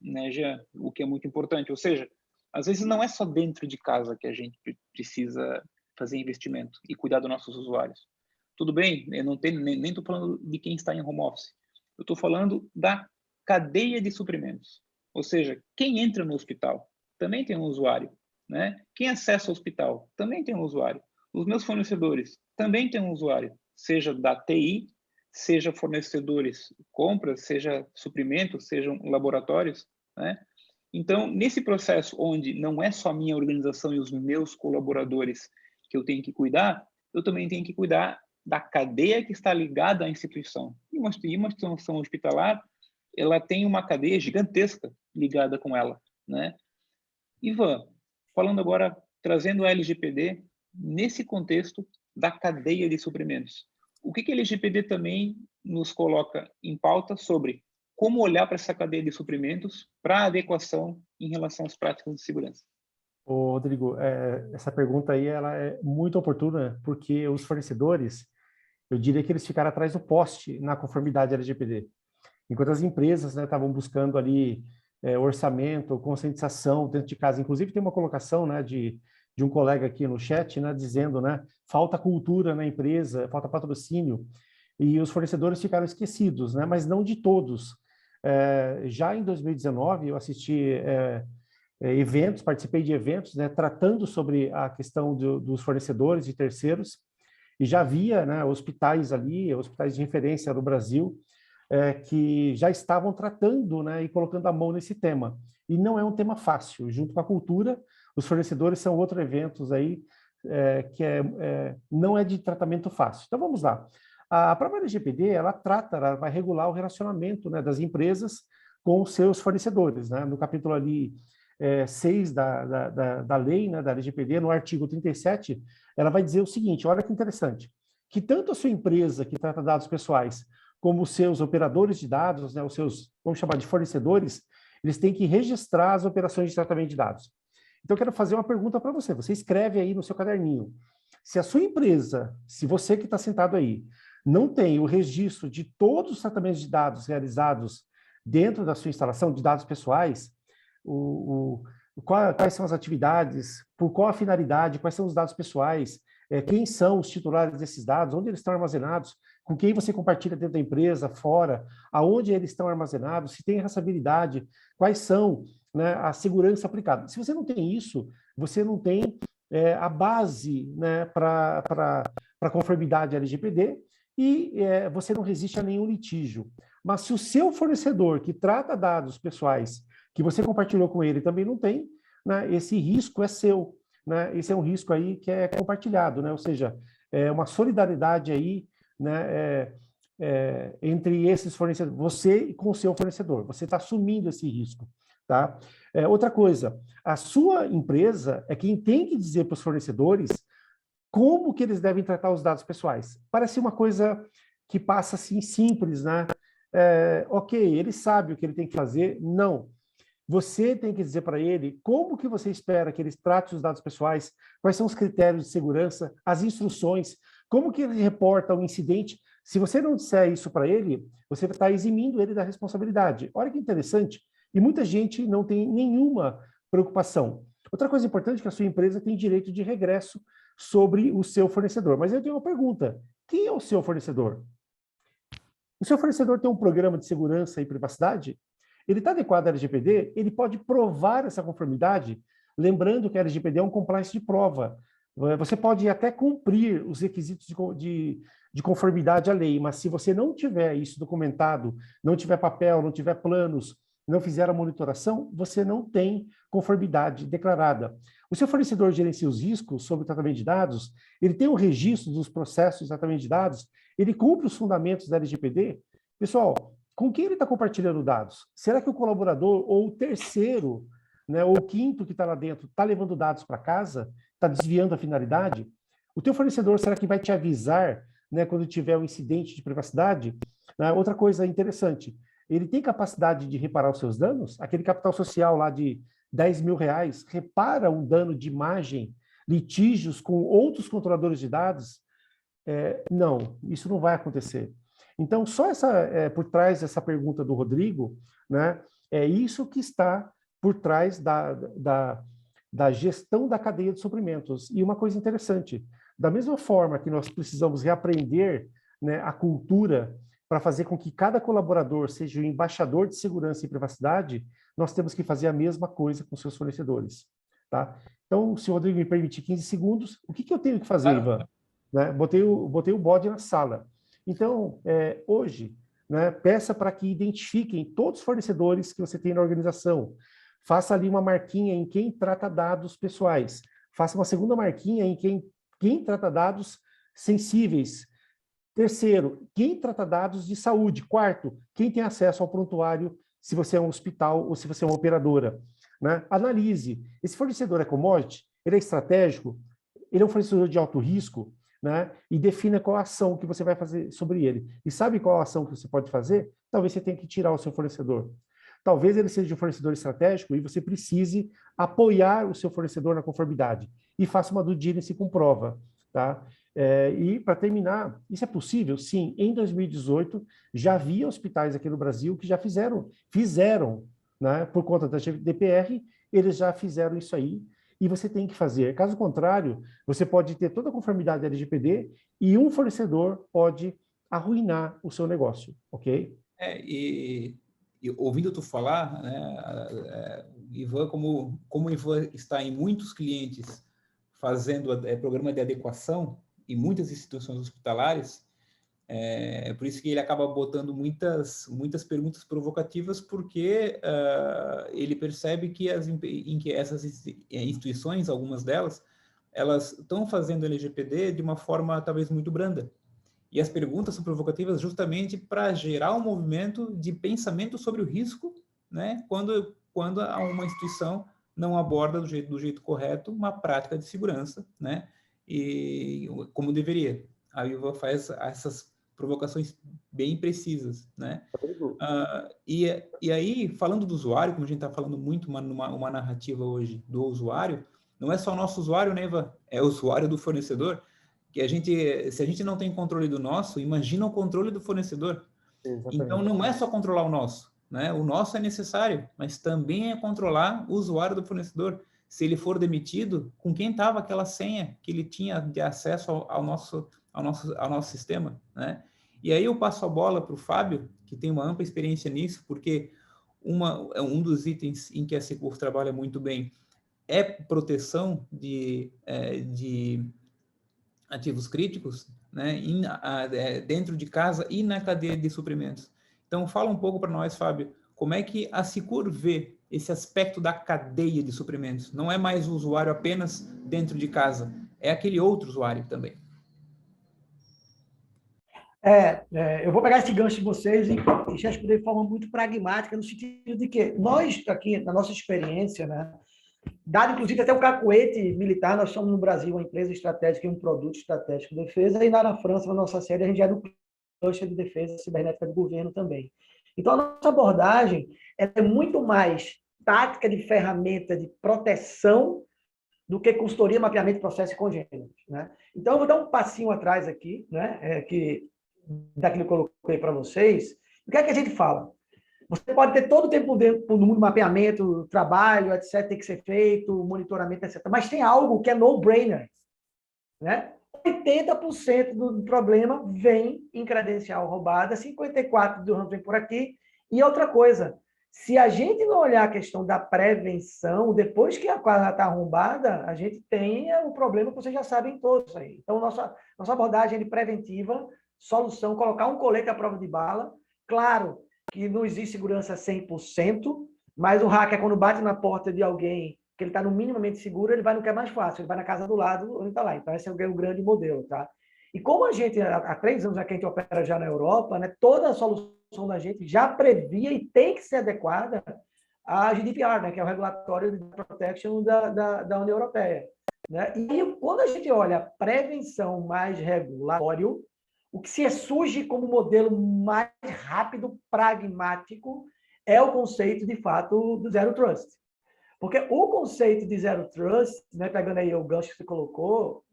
né, Jean? O que é muito importante. Ou seja, às vezes não é só dentro de casa que a gente precisa fazer investimento e cuidar dos nossos usuários. Tudo bem, eu não tenho, nem estou falando de quem está em home office. Eu estou falando da cadeia de suprimentos. Ou seja, quem entra no hospital também tem um usuário, né? Quem acessa o hospital também tem um usuário. Os meus fornecedores também têm um usuário, seja da TI, seja fornecedores compras, seja suprimentos, sejam laboratórios, né? Então, nesse processo onde não é só a minha organização e os meus colaboradores que eu tenho que cuidar, eu também tenho que cuidar da cadeia que está ligada à instituição. E uma instituição hospitalar, ela tem uma cadeia gigantesca ligada com ela, né? Ivan, falando agora, trazendo a LGPD nesse contexto da cadeia de suprimentos. O que a LGPD também nos coloca em pauta sobre como olhar para essa cadeia de suprimentos para adequação em relação às práticas de segurança? Ô, Rodrigo, essa pergunta aí ela é muito oportuna, porque os fornecedores, eu diria que eles ficaram atrás do poste na conformidade LGPD. Enquanto as empresas, né, estavam buscando ali orçamento, conscientização dentro de casa. Inclusive tem uma colocação, né, de um colega aqui no chat, né, dizendo, né, falta cultura na empresa, falta patrocínio, e os fornecedores ficaram esquecidos, né, mas não de todos. Já em 2019, eu assisti eventos, participei de eventos, né, tratando sobre a questão dos fornecedores e terceiros, e já havia, né, hospitais ali, hospitais de referência no Brasil, que já estavam tratando, né, e colocando a mão nesse tema. E não é um tema fácil. Junto com a cultura, os fornecedores são outros eventos aí que não é de tratamento fácil. Então, vamos lá. A própria LGPD, ela vai regular o relacionamento, né, das empresas com os seus fornecedores, né? No capítulo ali 6 da lei, né, da LGPD, no artigo 37, ela vai dizer o seguinte, olha que interessante, que tanto a sua empresa que trata dados pessoais, como os seus operadores de dados, né, os seus, vamos chamar de fornecedores, eles têm que registrar as operações de tratamento de dados. Então, eu quero fazer uma pergunta para você. Você escreve aí no seu caderninho. Se a sua empresa, se você que está sentado aí, não tem o registro de todos os tratamentos de dados realizados dentro da sua instalação de dados pessoais, quais são as atividades, por qual a finalidade, quais são os dados pessoais, quem são os titulares desses dados, onde eles estão armazenados, com quem você compartilha dentro da empresa, fora, aonde eles estão armazenados, se tem traçabilidade, quais são, né, a segurança aplicada. Se você não tem isso, você não tem a base, né, para conformidade LGPD e você não resiste a nenhum litígio. Mas se o seu fornecedor que trata dados pessoais, que você compartilhou com ele, também não tem, né, esse risco é seu. Né? Esse é um risco aí que é compartilhado, né? Ou seja, é uma solidariedade aí, né, entre esses fornecedores, você com o seu fornecedor, você está assumindo esse risco, tá? Outra coisa, a sua empresa é quem tem que dizer para os fornecedores como que eles devem tratar os dados pessoais. Parece uma coisa que passa assim simples, né? Ok, ele sabe o que ele tem que fazer. Não. Você tem que dizer para ele como que você espera que ele trate os dados pessoais, quais são os critérios de segurança, as instruções, como que ele reporta o incidente. Se você não disser isso para ele, você está eximindo ele da responsabilidade. Olha que interessante. E muita gente não tem nenhuma preocupação. Outra coisa importante é que a sua empresa tem direito de regresso sobre o seu fornecedor. Mas eu tenho uma pergunta. Quem é o seu fornecedor? O seu fornecedor tem um programa de segurança e privacidade? Ele está adequado à LGPD? Ele pode provar essa conformidade? Lembrando que a LGPD é um compliance de prova. Você pode até cumprir os requisitos de conformidade à lei, mas se você não tiver isso documentado, não tiver papel, não tiver planos, não fizer a monitoração, você não tem conformidade declarada. O seu fornecedor gerencia os riscos sobre o tratamento de dados, ele tem um registro dos processos de tratamento de dados, ele cumpre os fundamentos da LGPD. Pessoal, com quem ele está compartilhando dados? Será que o colaborador ou o terceiro, né, ou o quinto que está lá dentro, está levando dados para casa, está desviando a finalidade? O teu fornecedor, será que vai te avisar, né, quando tiver um incidente de privacidade? Outra coisa interessante, ele tem capacidade de reparar os seus danos? Aquele capital social lá de R$10.000 repara um dano de imagem, litígios com outros controladores de dados? Não, isso não vai acontecer. Então, só por trás dessa pergunta do Rodrigo, né, é isso que está por trás da gestão da cadeia de suprimentos. E uma coisa interessante, da mesma forma que nós precisamos reaprender, né, a cultura para fazer com que cada colaborador seja o embaixador de segurança e privacidade, nós temos que fazer a mesma coisa com seus fornecedores. Tá? Então, se o Rodrigo me permitir 15 segundos, o que eu tenho que fazer, Ivan? Né? Botei o bode na sala. Então, hoje, né, peça para que identifiquem todos os fornecedores que você tem na organização. Faça ali uma marquinha em quem trata dados pessoais. Faça uma segunda marquinha em quem trata dados sensíveis. Terceiro, quem trata dados de saúde. Quarto, quem tem acesso ao prontuário, se você é um hospital ou se você é uma operadora. Né? Analise. Esse fornecedor é commodity? Ele é estratégico? Ele é um fornecedor de alto risco? Né? E defina qual a ação que você vai fazer sobre ele. E sabe qual a ação que você pode fazer? Talvez você tenha que tirar o seu fornecedor. Talvez ele seja um fornecedor estratégico e você precise apoiar o seu fornecedor na conformidade. E faça uma due diligence com prova. Tá? E, para terminar, isso é possível? Sim. Em 2018, já havia hospitais aqui no Brasil que já fizeram, né, por conta da GDPR, eles já fizeram isso aí. E você tem que fazer. Caso contrário, você pode ter toda a conformidade da LGPD e um fornecedor pode arruinar o seu negócio, ok? E ouvindo tu falar, né, Ivan, como o Ivan está em muitos clientes fazendo programa de adequação em muitas instituições hospitalares, por isso que ele acaba botando muitas perguntas provocativas, porque ele percebe que essas instituições, algumas delas, elas estão fazendo LGPD de uma forma talvez muito branda. E as perguntas são provocativas justamente para gerar um movimento de pensamento sobre o risco, né, quando uma instituição não aborda do jeito correto uma prática de segurança, né, e como deveria. A Ivan faz essas provocações bem precisas, né? E aí, falando do usuário, como a gente está falando muito uma narrativa hoje do usuário, não é só o nosso usuário, né, Ivan? É o usuário do fornecedor, que se a gente não tem controle do nosso, imagina o controle do fornecedor. Exatamente. Então, não é só controlar o nosso, né? O nosso é necessário, mas também é controlar o usuário do fornecedor. Se ele for demitido, com quem estava aquela senha que ele tinha de acesso ao nosso sistema, né? E aí eu passo a bola para o Fábio, que tem uma ampla experiência nisso, porque um dos itens em que a Secur trabalha muito bem é proteção de ativos críticos, né, dentro de casa e na cadeia de suprimentos. Então, fala um pouco para nós, Fábio, como é que a Secur vê esse aspecto da cadeia de suprimentos? Não é mais o usuário apenas dentro de casa, é aquele outro usuário também. Eu vou pegar esse gancho de vocês e responder de forma muito pragmática, no sentido de que nós, aqui, na nossa experiência, né, dado inclusive até o cacuete militar, nós somos no Brasil uma empresa estratégica e um produto estratégico de defesa, e lá na França, na nossa sede, a gente é do cluster de defesa cibernética do governo também. Então, a nossa abordagem é muito mais tática de ferramenta de proteção do que consultoria, mapeamento de processo e congêneros, né? Então, eu vou dar um passinho atrás aqui, né, daquilo que eu coloquei para vocês. O que é que a gente fala? Você pode ter todo o tempo dentro do mundo mapeamento, trabalho, etc., tem que ser feito, monitoramento, etc. Mas tem algo que é no-brainer, né? 80% do problema vem em credencial roubada, 54% do vem por aqui. E outra coisa, se a gente não olhar a questão da prevenção, depois que a quadra está arrombada, a gente tem o problema que vocês já sabem todos aí. Então, nossa abordagem de preventiva, solução, colocar um colete à prova de bala. Claro que não existe segurança 100%, mas o hacker, quando bate na porta de alguém que ele está no minimamente seguro, ele vai no que é mais fácil, ele vai na casa do lado, onde está lá. Então, esse é o grande modelo, tá? E como a gente, há 3 anos, que a gente opera já na Europa, né, toda a solução da gente já previa e tem que ser adequada à GDPR, né, que é o Regulatory Protection da União Europeia, né? E quando a gente olha a prevenção mais regulatório, o que se surge como modelo mais rápido, pragmático, é o conceito, de fato, do Zero Trust. Porque o conceito de Zero Trust, né, pegando aí o gancho que você colocou,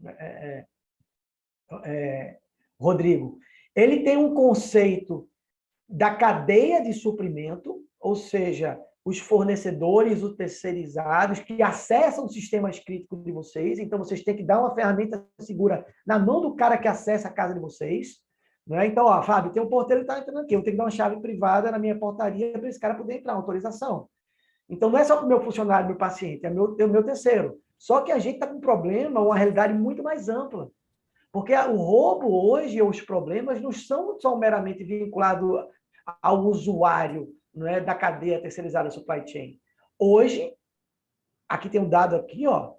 Rodrigo, ele tem um conceito da cadeia de suprimento, ou seja, os fornecedores, os terceirizados, que acessam os sistemas críticos de vocês. Então, vocês têm que dar uma ferramenta segura na mão do cara que acessa a casa de vocês. Né? Então, ó, Fábio, tem um porteiro que está entrando aqui, eu tenho que dar uma chave privada na minha portaria para esse cara poder entrar, uma autorização. Então, não é só para o meu funcionário, meu paciente, é o meu terceiro. Só que a gente está com um problema, uma realidade muito mais ampla. Porque o roubo hoje, os problemas, não são só meramente vinculados ao usuário, não é, da cadeia terceirizada supply chain. Hoje, aqui tem um dado aqui, ó,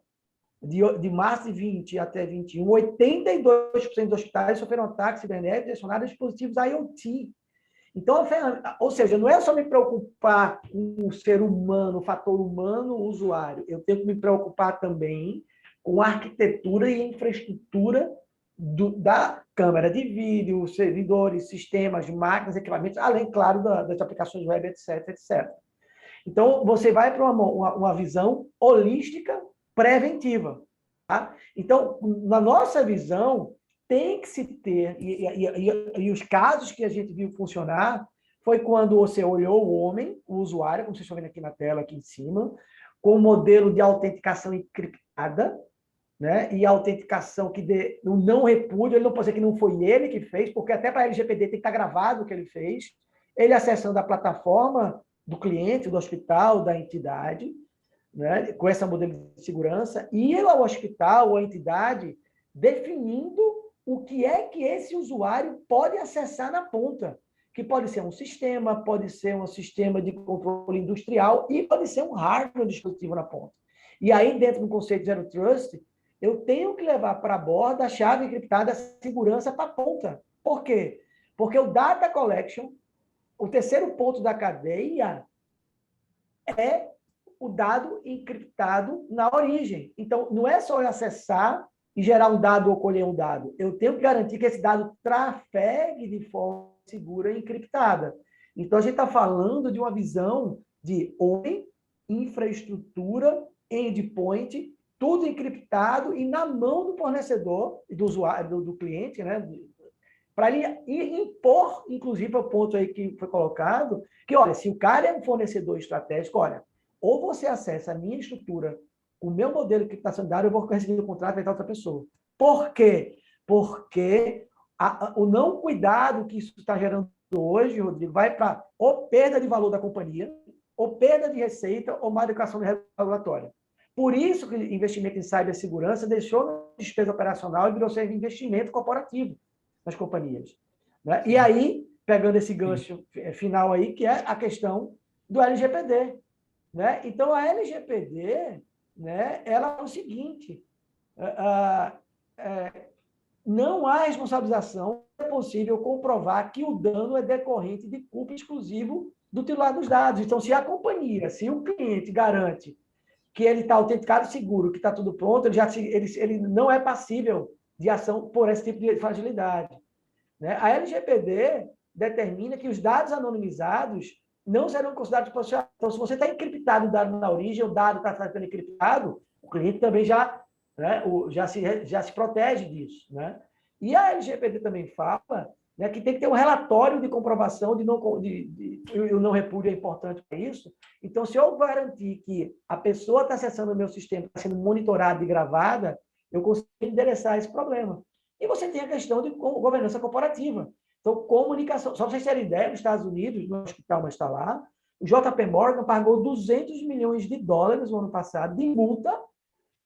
de março de 20 até 21, 82% dos hospitais sofreram ataques cibernéticos direcionados a dispositivos IoT. Então, ou seja, não é só me preocupar com o ser humano, o fator humano, o usuário. Eu tenho que me preocupar também com a arquitetura e a infraestrutura da câmera de vídeo, servidores, sistemas, máquinas, equipamentos, além, claro, das aplicações web, etc, etc. Então, você vai para uma visão holística preventiva. Tá? Então, na nossa visão, tem que se ter, e os casos que a gente viu funcionar, foi quando você olhou o homem, o usuário, como vocês estão vendo aqui na tela, aqui em cima, com o modelo de autenticação encriptada, né? E a autenticação que o não repúdio, ele não pode dizer que não foi ele que fez, porque até para a LGPD tem que estar gravado o que ele fez, ele acessando a plataforma do cliente, do hospital, da entidade, né? Com esse modelo de segurança, e ao hospital ou a entidade definindo o que é que esse usuário pode acessar na ponta, que pode ser um sistema, pode ser um sistema de controle industrial e pode ser um hardware dispositivo na ponta. E aí, dentro do conceito de Zero Trust, eu tenho que levar para a borda a chave encriptada, a segurança para a ponta. Por quê? Porque o data collection, o terceiro ponto da cadeia, é o dado encriptado na origem. Então, não é só eu acessar e gerar um dado ou colher um dado. Eu tenho que garantir que esse dado trafegue de forma segura e encriptada. Então, a gente está falando de uma visão de homem, infraestrutura, endpoint, tudo encriptado e na mão do fornecedor e do usuário, do cliente, né? Para ele impor, inclusive, o ponto aí que foi colocado, que, olha, se o cara é um fornecedor estratégico, olha, ou você acessa a minha estrutura, o meu modelo de encriptação de dados, eu vou receber o contrato e vai dar outra pessoa. Por quê? Porque o não cuidado que isso está gerando hoje, Rodrigo, vai para ou perda de valor da companhia, ou perda de receita, ou má adequação regulatória. Por isso que o investimento em cibersegurança deixou de despesa operacional e virou ser investimento corporativo nas companhias. Né? E aí, pegando esse gancho final aí, que é a questão do LGPD. Né? Então, a LGPD, né, ela é o seguinte, não há responsabilização, é possível comprovar que o dano é decorrente de culpa exclusivo do titular dos dados. Então, se a companhia, se o cliente garante que ele está autenticado e seguro, que está tudo pronto, ele não é passível de ação por esse tipo de fragilidade. Né? A LGPD determina que os dados anonimizados não serão considerados processuais. Então, se você está encriptado o dado na origem, o dado está sendo encriptado, o cliente também já se protege disso. Né? E a LGPD também fala, né, que tem que ter um relatório de comprovação e o não repúdio é importante para isso. Então, se eu garantir que a pessoa está acessando o meu sistema, está sendo monitorada e gravada, eu consigo endereçar esse problema. E você tem a questão de governança corporativa. Então, comunicação. Só para vocês terem ideia, nos Estados Unidos, no hospital onde está lá, o JP Morgan pagou $200 milhões no ano passado de multa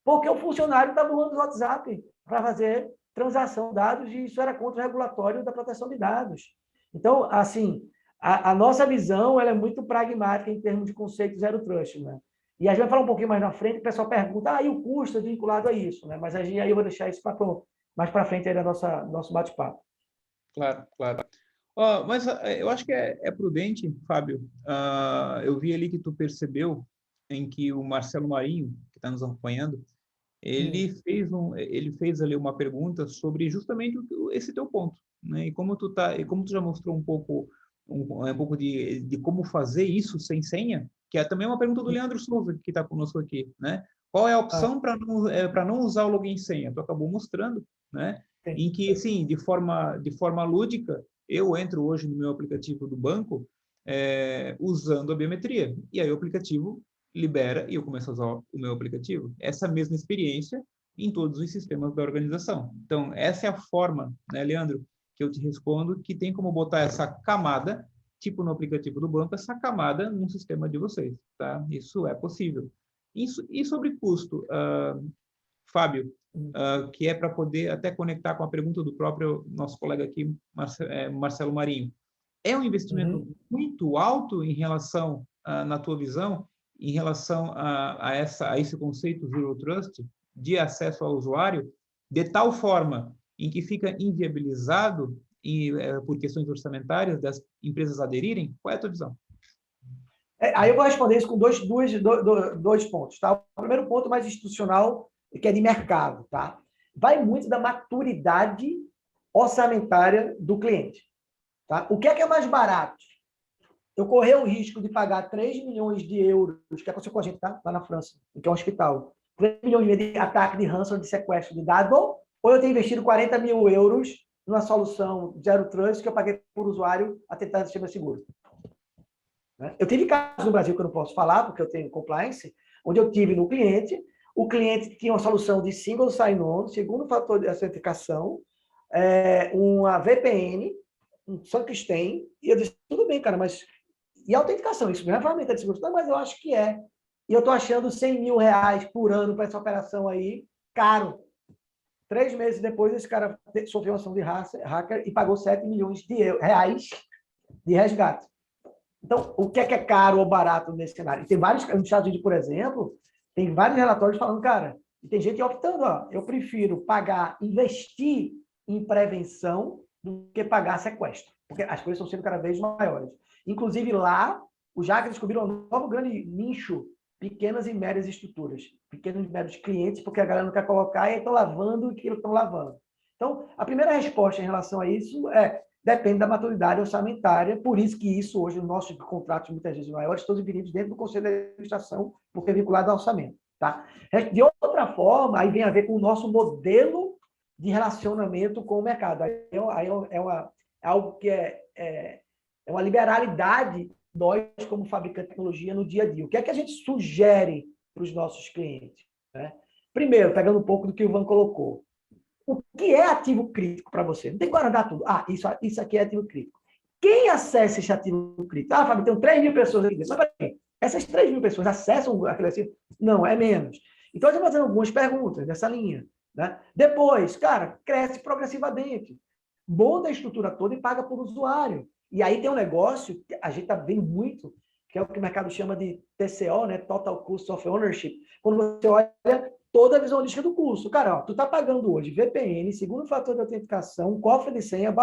porque o funcionário estava usando o WhatsApp para fazer transação de dados e isso era contra o regulatório da proteção de dados. Então, assim, a nossa visão ela é muito pragmática em termos de conceito Zero Trust. Né? E a gente vai falar um pouquinho mais na frente, o pessoal pergunta, e o custo é vinculado a isso? Né? Mas aí eu vou deixar isso mais para frente aí da nosso bate-papo. Claro, claro. Mas eu acho que é prudente, Fábio. Eu vi ali que tu percebeu em que o Marcelo Marinho, que está nos acompanhando, ele fez ali uma pergunta sobre justamente esse teu ponto, né? E como tu já mostrou um pouco de como fazer isso sem senha, que é também uma pergunta do Leandro Souza que está conosco aqui, né? Qual é a opção para não usar o login e senha? Tu acabou mostrando, né? Em que, assim, de forma lúdica, eu entro hoje no meu aplicativo do banco usando a biometria. E aí o aplicativo libera e eu começo a usar o meu aplicativo. Essa mesma experiência em todos os sistemas da organização. Então, essa é a forma, né, Leandro, que eu te respondo, que tem como botar essa camada, tipo no aplicativo do banco, essa camada no sistema de vocês, tá? Isso é possível. E sobre custo, Fábio, que é para poder até conectar com a pergunta do próprio nosso colega aqui, Marcelo Marinho. É um investimento muito alto em relação, na tua visão, em relação a esse conceito Zero Trust de acesso ao usuário, de tal forma em que fica inviabilizado por questões orçamentárias das empresas aderirem? Qual é a tua visão? Aí eu vou responder isso com dois pontos. Tá? O primeiro ponto mais institucional, que é de mercado. Tá? Vai muito da maturidade orçamentária do cliente. Tá? O que é mais barato? Eu correr o risco de pagar 3 milhões de euros, que aconteceu com a gente, tá? Lá na França, que é um hospital. 3 milhões de ataque de ransom, de sequestro de dados, ou eu tenho investido 40 mil euros numa solução Zero Trust que eu paguei por usuário a tentar sistema seguro. Eu tive casos no Brasil que eu não posso falar, porque eu tenho compliance, onde eu tive no cliente, o cliente tinha uma solução de single sign-on, segundo fator de autenticação, uma VPN, um Frankenstein, e eu disse, tudo bem, cara, mas... E a autenticação, isso não é ferramenta de segurança, mas eu acho que é. E eu estou achando 100 mil reais por ano para essa operação aí, caro. 3 meses depois, esse cara sofreu uma ação de hacker e pagou 7 milhões de reais de resgate. Então, o que é caro ou barato nesse cenário? E tem vários, nos Estados Unidos, por exemplo, tem vários relatórios falando, cara, e tem gente optando, eu prefiro investir em prevenção do que pagar sequestro, porque as coisas estão sendo cada vez maiores. Inclusive, lá, os hackers descobriram um novo grande nicho, pequenas e médias estruturas, pequenos e médios clientes, porque a galera não quer colocar e estão lavando o que eles estão lavando. Então, a primeira resposta em relação a isso depende da maturidade orçamentária, por isso que isso hoje, os nossos contratos, muitas vezes maiores, estão divididos dentro do Conselho de Administração, porque é vinculado ao orçamento. Tá? De outra forma, aí vem a ver com o nosso modelo de relacionamento com o mercado. Aí é algo que é uma liberalidade nós, como fabricante de tecnologia, no dia a dia. O que é que a gente sugere para os nossos clientes? Né? Primeiro, pegando um pouco do que o Ivan colocou. O que é ativo crítico para você? Não tem que guardar tudo. Isso aqui é ativo crítico. Quem acessa esse ativo crítico? Fábio, tem 3 mil pessoas aqui dentro. Mas peraí, essas 3 mil pessoas acessam aquele ativo? Não, é menos. Então, a gente vai fazendo algumas perguntas nessa linha. Né? Depois, cara, cresce progressivamente. Monta a estrutura toda e paga por usuário. E aí tem um negócio que a gente está vendo muito, que é o que o mercado chama de TCO, né? Total Cost of Ownership. Quando você olha toda a visualística do curso. Cara, tu está pagando hoje VPN, segundo fator de autenticação, cofre de senha,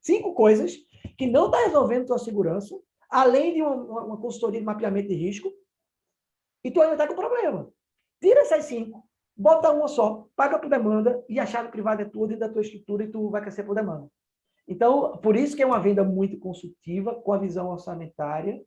5 coisas que não está resolvendo tua segurança, além de uma consultoria de mapeamento de risco, e tu ainda está com problema. Tira essas 5, bota uma só, paga por demanda e a chave privada é tua e da tua estrutura e tu vai crescer por demanda. Então, por isso que é uma venda muito consultiva, com a visão orçamentária,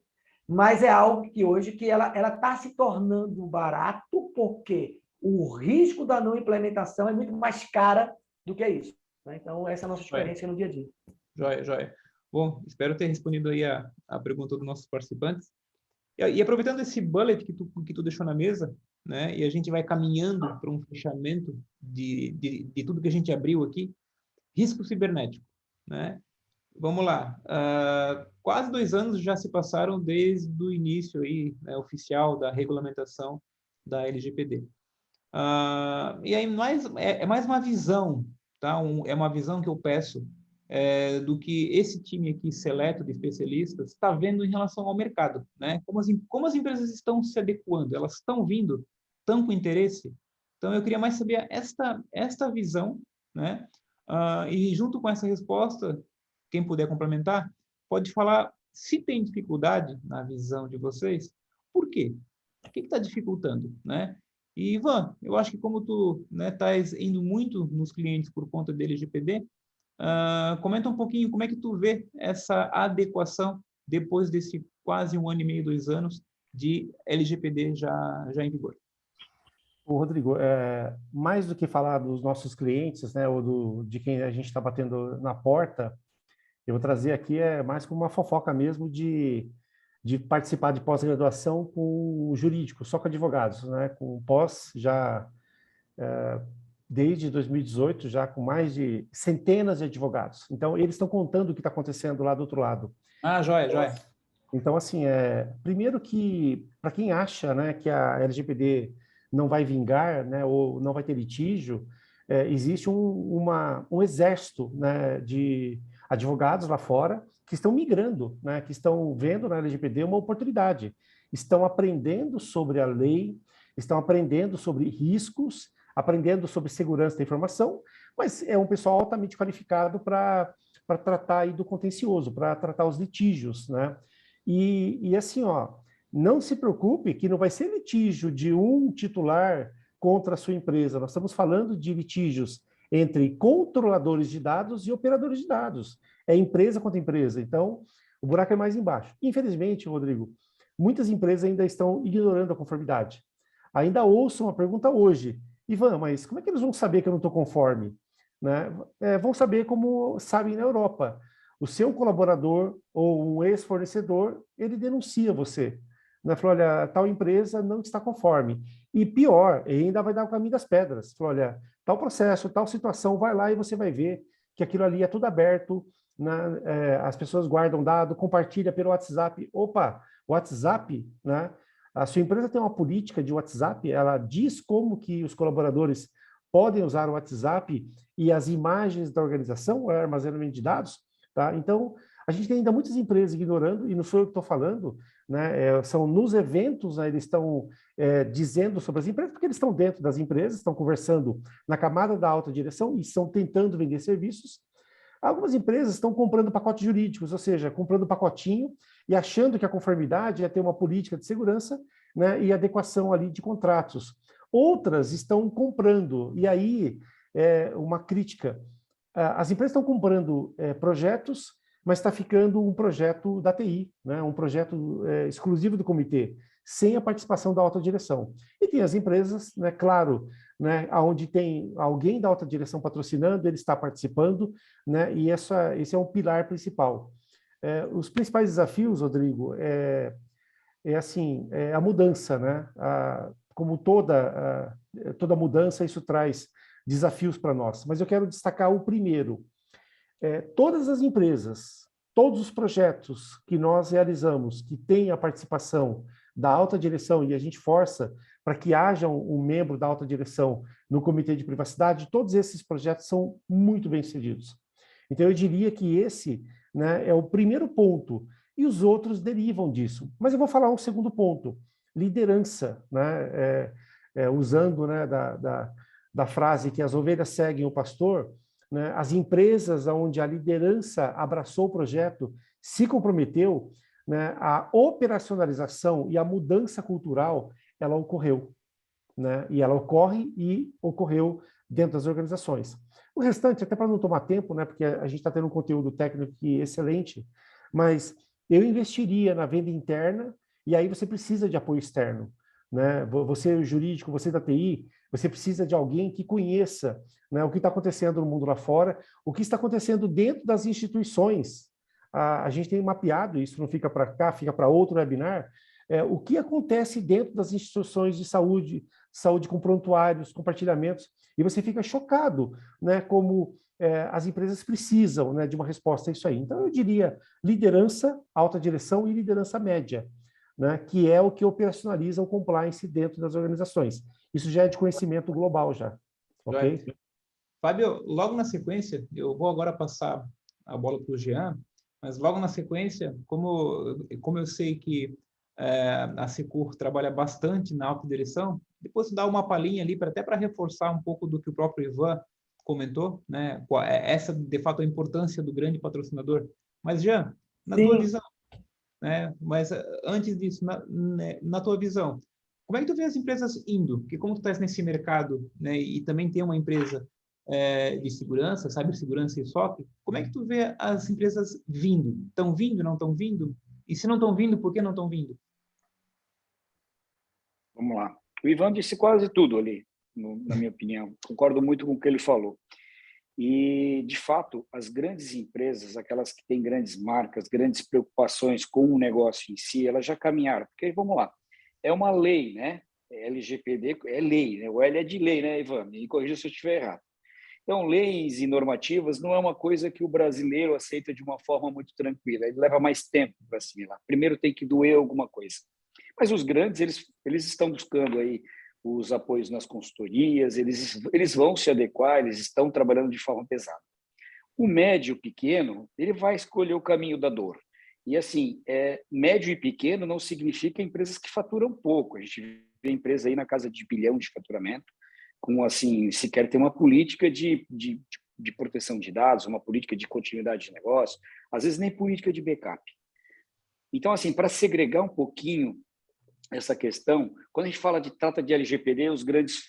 mas é algo que hoje que ela está se tornando barato, porque o risco da não implementação é muito mais cara do que isso. Né? Então, essa é a nossa experiência no dia a dia. Joia, joia. Bom, espero ter respondido aí a pergunta dos nossos participantes. E aproveitando esse bullet que tu deixou na mesa, né, e a gente vai caminhando para um fechamento de tudo que a gente abriu aqui, risco cibernético, né? Vamos lá. Quase 2 anos já se passaram desde o início aí, né, oficial da regulamentação da LGPD. E aí é mais uma visão, tá? É uma visão que eu peço do que esse time aqui seleto de especialistas está vendo em relação ao mercado, né? Como as empresas estão se adequando, elas estão vindo, estão com interesse. Então eu queria mais saber esta visão, né? E junto com essa resposta, quem puder complementar, pode falar se tem dificuldade na visão de vocês, por quê? O que está dificultando, né? E, Ivan, eu acho que como tu estás indo muito nos clientes por conta da LGPD, comenta um pouquinho como é que tu vê essa adequação depois desse quase 1 ano e meio, 2 anos de LGPD já em vigor. Ô, Rodrigo, mais do que falar dos nossos clientes, né, ou de quem a gente está batendo na porta, eu vou trazer aqui mais como uma fofoca mesmo de participar de pós-graduação com jurídico, só com advogados, né, com pós já desde 2018, já com mais de centenas de advogados. Então, eles estão contando o que está acontecendo lá do outro lado. Joia, joia. Então, assim, primeiro que, para quem acha, né, que a LGPD não vai vingar, né, ou não vai ter litígio, existe um exército, né, de advogados lá fora que estão migrando, né, que estão vendo na LGPD uma oportunidade, estão aprendendo sobre a lei, estão aprendendo sobre riscos, aprendendo sobre segurança da informação, mas é um pessoal altamente qualificado para tratar aí do contencioso, para tratar os litígios, né? E assim, não se preocupe que não vai ser litígio de um titular contra a sua empresa. Nós estamos falando de litígios entre controladores de dados e operadores de dados. É empresa contra empresa. Então, o buraco é mais embaixo. Infelizmente, Rodrigo, muitas empresas ainda estão ignorando a conformidade. Ainda ouço uma pergunta hoje. Ivan, mas como é que eles vão saber que eu não estou conforme? Né? Vão saber como sabem na Europa. O seu colaborador ou um ex-fornecedor, ele denuncia você. Né? Falou, olha, tal empresa não está conforme. E pior, ele ainda vai dar o caminho das pedras. Falou, olha, tal processo, tal situação, vai lá e você vai ver que aquilo ali é tudo aberto, né? As pessoas guardam dado, compartilha pelo WhatsApp. Opa, WhatsApp, né? A sua empresa tem uma política de WhatsApp, ela diz como que os colaboradores podem usar o WhatsApp e as imagens da organização, o armazenamento de dados, tá? Então, a gente tem ainda muitas empresas ignorando, e não sou eu que estou falando, né? São nos eventos, né, eles estão dizendo sobre as empresas, porque eles estão dentro das empresas, estão conversando na camada da alta direção e estão tentando vender serviços. Algumas empresas estão comprando pacotes jurídicos, ou seja, comprando pacotinho e achando que a conformidade é ter uma política de segurança, né, e adequação ali de contratos. Outras estão comprando, e aí uma crítica. As empresas estão comprando projetos, mas está ficando um projeto da TI, né, um projeto exclusivo do comitê, sem a participação da alta direção. E tem as empresas, né, claro, né, onde tem alguém da alta direção patrocinando, ele está participando, né, e esse é um pilar principal. Os principais desafios, Rodrigo, assim, a mudança, né? Como toda mudança, isso traz desafios para nós. Mas eu quero destacar o primeiro. Todas as empresas, todos os projetos que nós realizamos, que têm a participação da alta direção, e a gente força para que haja um membro da alta direção no comitê de privacidade, todos esses projetos são muito bem-sucedidos. Então, eu diria que esse, né, é o primeiro ponto, e os outros derivam disso. Mas eu vou falar um segundo ponto, liderança, né, usando, né, da frase que as ovelhas seguem o pastor, né, as empresas onde a liderança abraçou o projeto, se comprometeu, né, a operacionalização e a mudança cultural, ela ocorreu. né? E ela ocorre e ocorreu dentro das organizações. O restante, até para não tomar tempo, né? Porque a gente está tendo um conteúdo técnico aqui excelente, mas eu investiria na venda interna e aí você precisa de apoio externo, né? Você jurídico, você da TI, você precisa de alguém que conheça, né, o que está acontecendo no mundo lá fora, o que está acontecendo dentro das instituições. A gente tem mapeado, isso não fica para cá, fica para outro webinar, o que acontece dentro das instituições de saúde com prontuários, compartilhamentos, e você fica chocado, né, como as empresas precisam, né, de uma resposta a isso aí. Então, eu diria liderança, alta direção e liderança média, né, que é o que operacionaliza o compliance dentro das organizações. Isso já é de conhecimento global já, ok? Fábio, logo na sequência, eu vou agora passar a bola para o Jean, mas logo na sequência, como eu sei que a Secur trabalha bastante na alta direção, depois dar uma palhinha ali, até para reforçar um pouco do que o próprio Ivan comentou, né? Essa, de fato, a importância do grande patrocinador. Mas, Jean, na tua visão, né? Mas antes disso, na tua visão, como é que tu vê as empresas indo? Porque como tu estás nesse mercado, né, e também tem uma empresa de segurança, cibersegurança e SOC, como é que tu vê as empresas vindo? Estão vindo, não estão vindo? E se não estão vindo, por que não estão vindo? Vamos lá. O Ivan disse quase tudo ali, na minha opinião. Concordo muito com o que ele falou. E, de fato, as grandes empresas, aquelas que têm grandes marcas, grandes preocupações com o negócio em si, elas já caminharam. Porque, vamos lá, é uma lei, né? LGPD é lei, né? O L é de lei, né, Ivan? Me corrija se eu estiver errado. Então, leis e normativas não é uma coisa que o brasileiro aceita de uma forma muito tranquila. Ele leva mais tempo para assimilar. Primeiro tem que doer alguma coisa. Mas os grandes, eles estão buscando aí os apoios nas consultorias, eles vão se adequar, eles estão trabalhando de forma pesada. O médio e pequeno, ele vai escolher o caminho da dor. E, assim, médio e pequeno não significa empresas que faturam pouco. A gente vê empresa aí na casa de bilhão de faturamento, com, assim, sequer ter uma política de proteção de dados, uma política de continuidade de negócio, às vezes nem política de backup. Então, assim, para segregar um pouquinho essa questão, quando a gente trata de LGPD, os grandes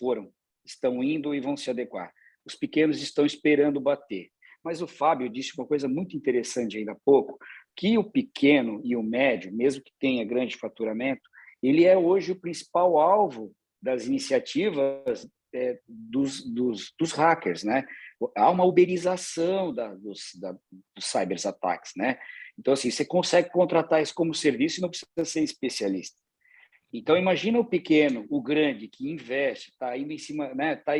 estão indo e vão se adequar. Os pequenos estão esperando bater. Mas o Fábio disse uma coisa muito interessante ainda há pouco, que o pequeno e o médio, mesmo que tenha grande faturamento, ele é hoje o principal alvo das iniciativas dos hackers, né? Há uma uberização dos cyberataques, né? Então, assim, você consegue contratar isso como serviço e não precisa ser especialista. Então, imagina o pequeno, o grande, que investe, está indo em cima, né? Tá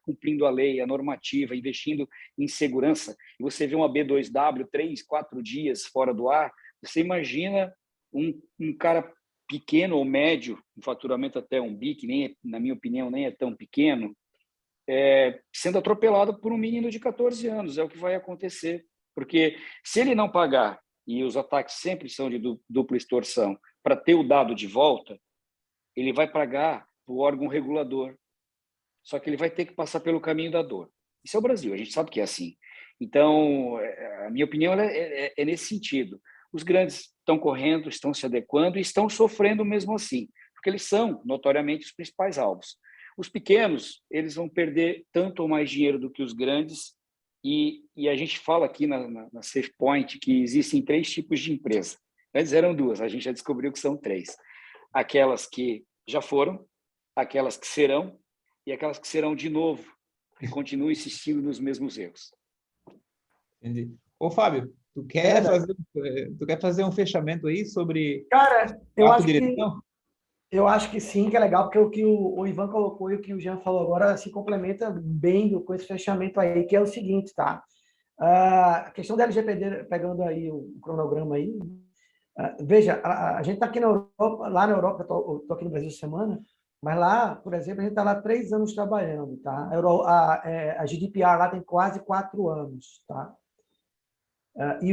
cumprindo a lei, a normativa, investindo em segurança, e você vê uma B2W 3, 4 dias fora do ar, você imagina um cara pequeno ou médio, um faturamento até 1 bi, que nem, na minha opinião, nem é tão pequeno, sendo atropelado por um menino de 14 anos. É o que vai acontecer. Porque se ele não pagar, e os ataques sempre são de dupla extorsão, para ter o dado de volta, ele vai pagar para o órgão regulador. Só que ele vai ter que passar pelo caminho da dor. Isso é o Brasil, a gente sabe que é assim. Então, a minha opinião é nesse sentido. Os grandes estão correndo, estão se adequando e estão sofrendo mesmo assim, porque eles são, notoriamente, os principais alvos. Os pequenos, eles vão perder tanto ou mais dinheiro do que os grandes, e a gente fala aqui na SafePoint que existem 3 tipos de empresa. Antes eram 2, a gente já descobriu que são 3. Aquelas que já foram, aquelas que serão e aquelas que serão de novo e continuam insistindo nos mesmos erros. Entendi. Ô, Fábio, tu quer fazer um fechamento aí sobre... Cara, eu acho que sim, que é legal, porque o que o Ivan colocou e o que o Jean falou agora se complementa bem com esse fechamento aí, que é o seguinte, tá? A questão da LGPD, pegando aí o cronograma aí, veja, a gente está aqui na Europa, lá na Europa, eu estou aqui no Brasil essa semana, mas lá, por exemplo, a gente está lá 3 anos trabalhando, tá? A GDPR lá tem quase 4 anos, tá? E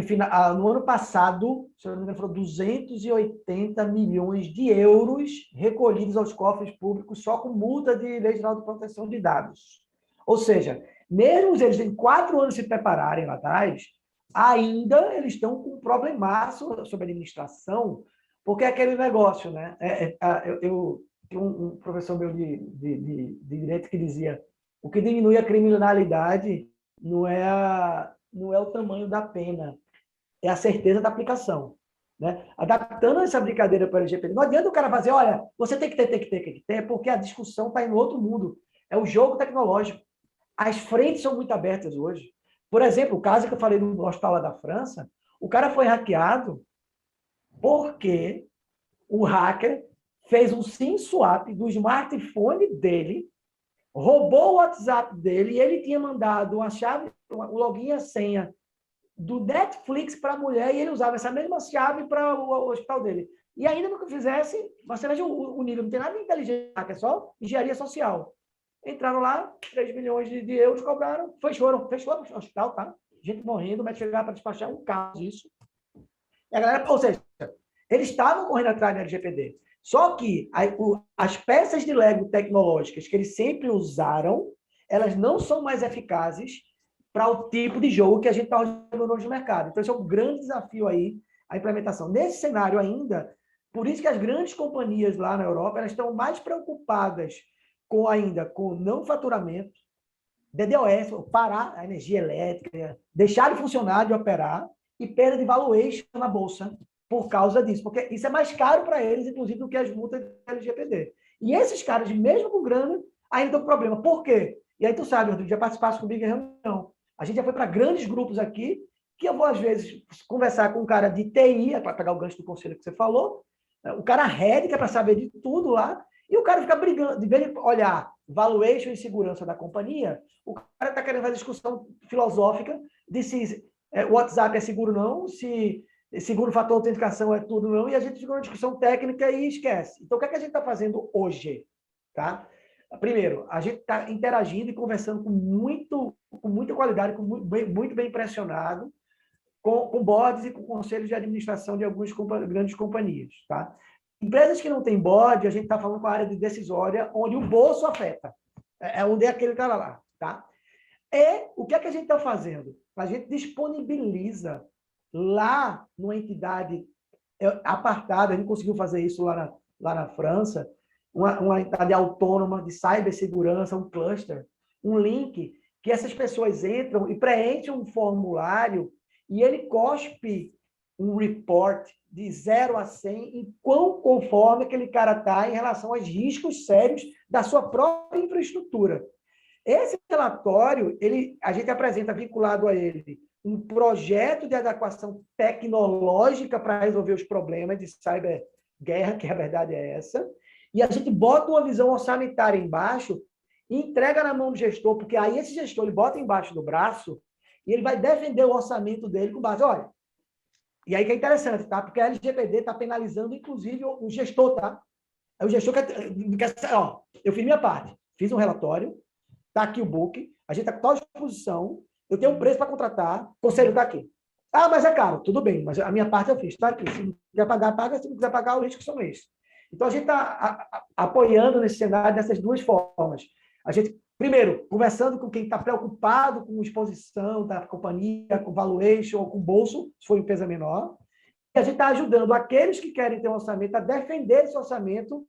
no ano passado, se eu não me engano, foram 280 milhões de euros recolhidos aos cofres públicos só com multa de Lei Geral de Proteção de Dados. Ou seja, mesmo eles em 4 anos se prepararem lá atrás, ainda eles estão com um problemaço sobre administração, porque é aquele negócio, né? Eu um professor meu de direito que dizia: o que diminui a criminalidade não é o tamanho da pena, é a certeza da aplicação. Né? Adaptando essa brincadeira para o LGPD, não adianta o cara fazer, olha, você tem que ter, porque a discussão está em outro mundo. É o jogo tecnológico. As frentes são muito abertas hoje. Por exemplo, o caso que eu falei do hospital lá da França, o cara foi hackeado porque o hacker fez um SIM swap do smartphone dele, roubou o WhatsApp dele e ele tinha mandado a chave, o login e a senha do Netflix para a mulher e ele usava essa mesma chave para o hospital dele. E ainda no que fizesse, você veja o nível, não tem nada de inteligência, é só engenharia social. Entraram lá, 3 milhões de euros cobraram, fechou o hospital, tá? Gente morrendo, mas chegar para despachar um caso isso. E a galera, ou seja, eles estavam correndo atrás da LGPD. Só que as peças de Lego tecnológicas que eles sempre usaram, elas não são mais eficazes para o tipo de jogo que a gente está jogando hoje no mercado. Então, esse é um grande desafio aí, a implementação. Nesse cenário ainda, por isso que as grandes companhias lá na Europa, elas estão mais preocupadas com não faturamento, DDoS, parar a energia elétrica, deixar de funcionar, de operar, e perda de valuation na bolsa por causa disso, porque isso é mais caro para eles, inclusive, do que as multas da LGPD. E esses caras, mesmo com grana, ainda estão com problema. Por quê? E aí tu sabe, Rodrigo, já participasse comigo em reunião. A gente já foi para grandes grupos aqui, que eu vou, às vezes, conversar com um cara de TI, para pegar o gancho do conselho que você falou, o cara head, que é para saber de tudo lá, e o cara fica brigando, de vez de olhar valuation e segurança da companhia, o cara está querendo fazer discussão filosófica de se o WhatsApp é seguro ou não, se seguro fator de autenticação é tudo não, e a gente fica numa discussão técnica e esquece. Então, o que é que a gente está fazendo hoje? Tá? Primeiro, a gente está interagindo e conversando com muita qualidade, muito bem impressionado, com boards e com conselhos de administração de algumas grandes companhias. Tá? Empresas que não têm board, a gente está falando com a área de decisória, onde o bolso afeta. É onde é aquele cara lá. Tá? E o que é que a gente está fazendo? A gente disponibiliza lá numa entidade apartada, a gente conseguiu fazer isso lá na França, uma entidade autônoma de cibersegurança, um cluster, um link que essas pessoas entram e preenchem um formulário e ele cospe um report de 0 a 100 em quão conforme aquele cara está em relação aos riscos sérios da sua própria infraestrutura. Esse relatório, a gente apresenta vinculado a ele um projeto de adequação tecnológica para resolver os problemas de cyberguerra, que a verdade é essa, e a gente bota uma visão orçamentária embaixo e entrega na mão do gestor, porque aí esse gestor ele bota embaixo do braço e ele vai defender o orçamento dele com base, olha, e aí que é interessante, tá? Porque a LGPD está penalizando, inclusive, o gestor, tá? Aí o gestor quer ó, eu fiz minha parte, fiz um relatório, está aqui o book, a gente está com toda disposição, eu tenho um preço para contratar, o conselho está aqui. Ah, mas é caro. Tudo bem, mas a minha parte eu fiz, está aqui. Se não quiser pagar, paga. Se não quiser pagar, os riscos são esses. Então, a gente está apoiando nesse cenário dessas duas formas. A gente, primeiro, conversando com quem está preocupado com exposição da companhia, com valuation ou com bolso, se for empresa menor. E a gente está ajudando aqueles que querem ter um orçamento a defender esse orçamento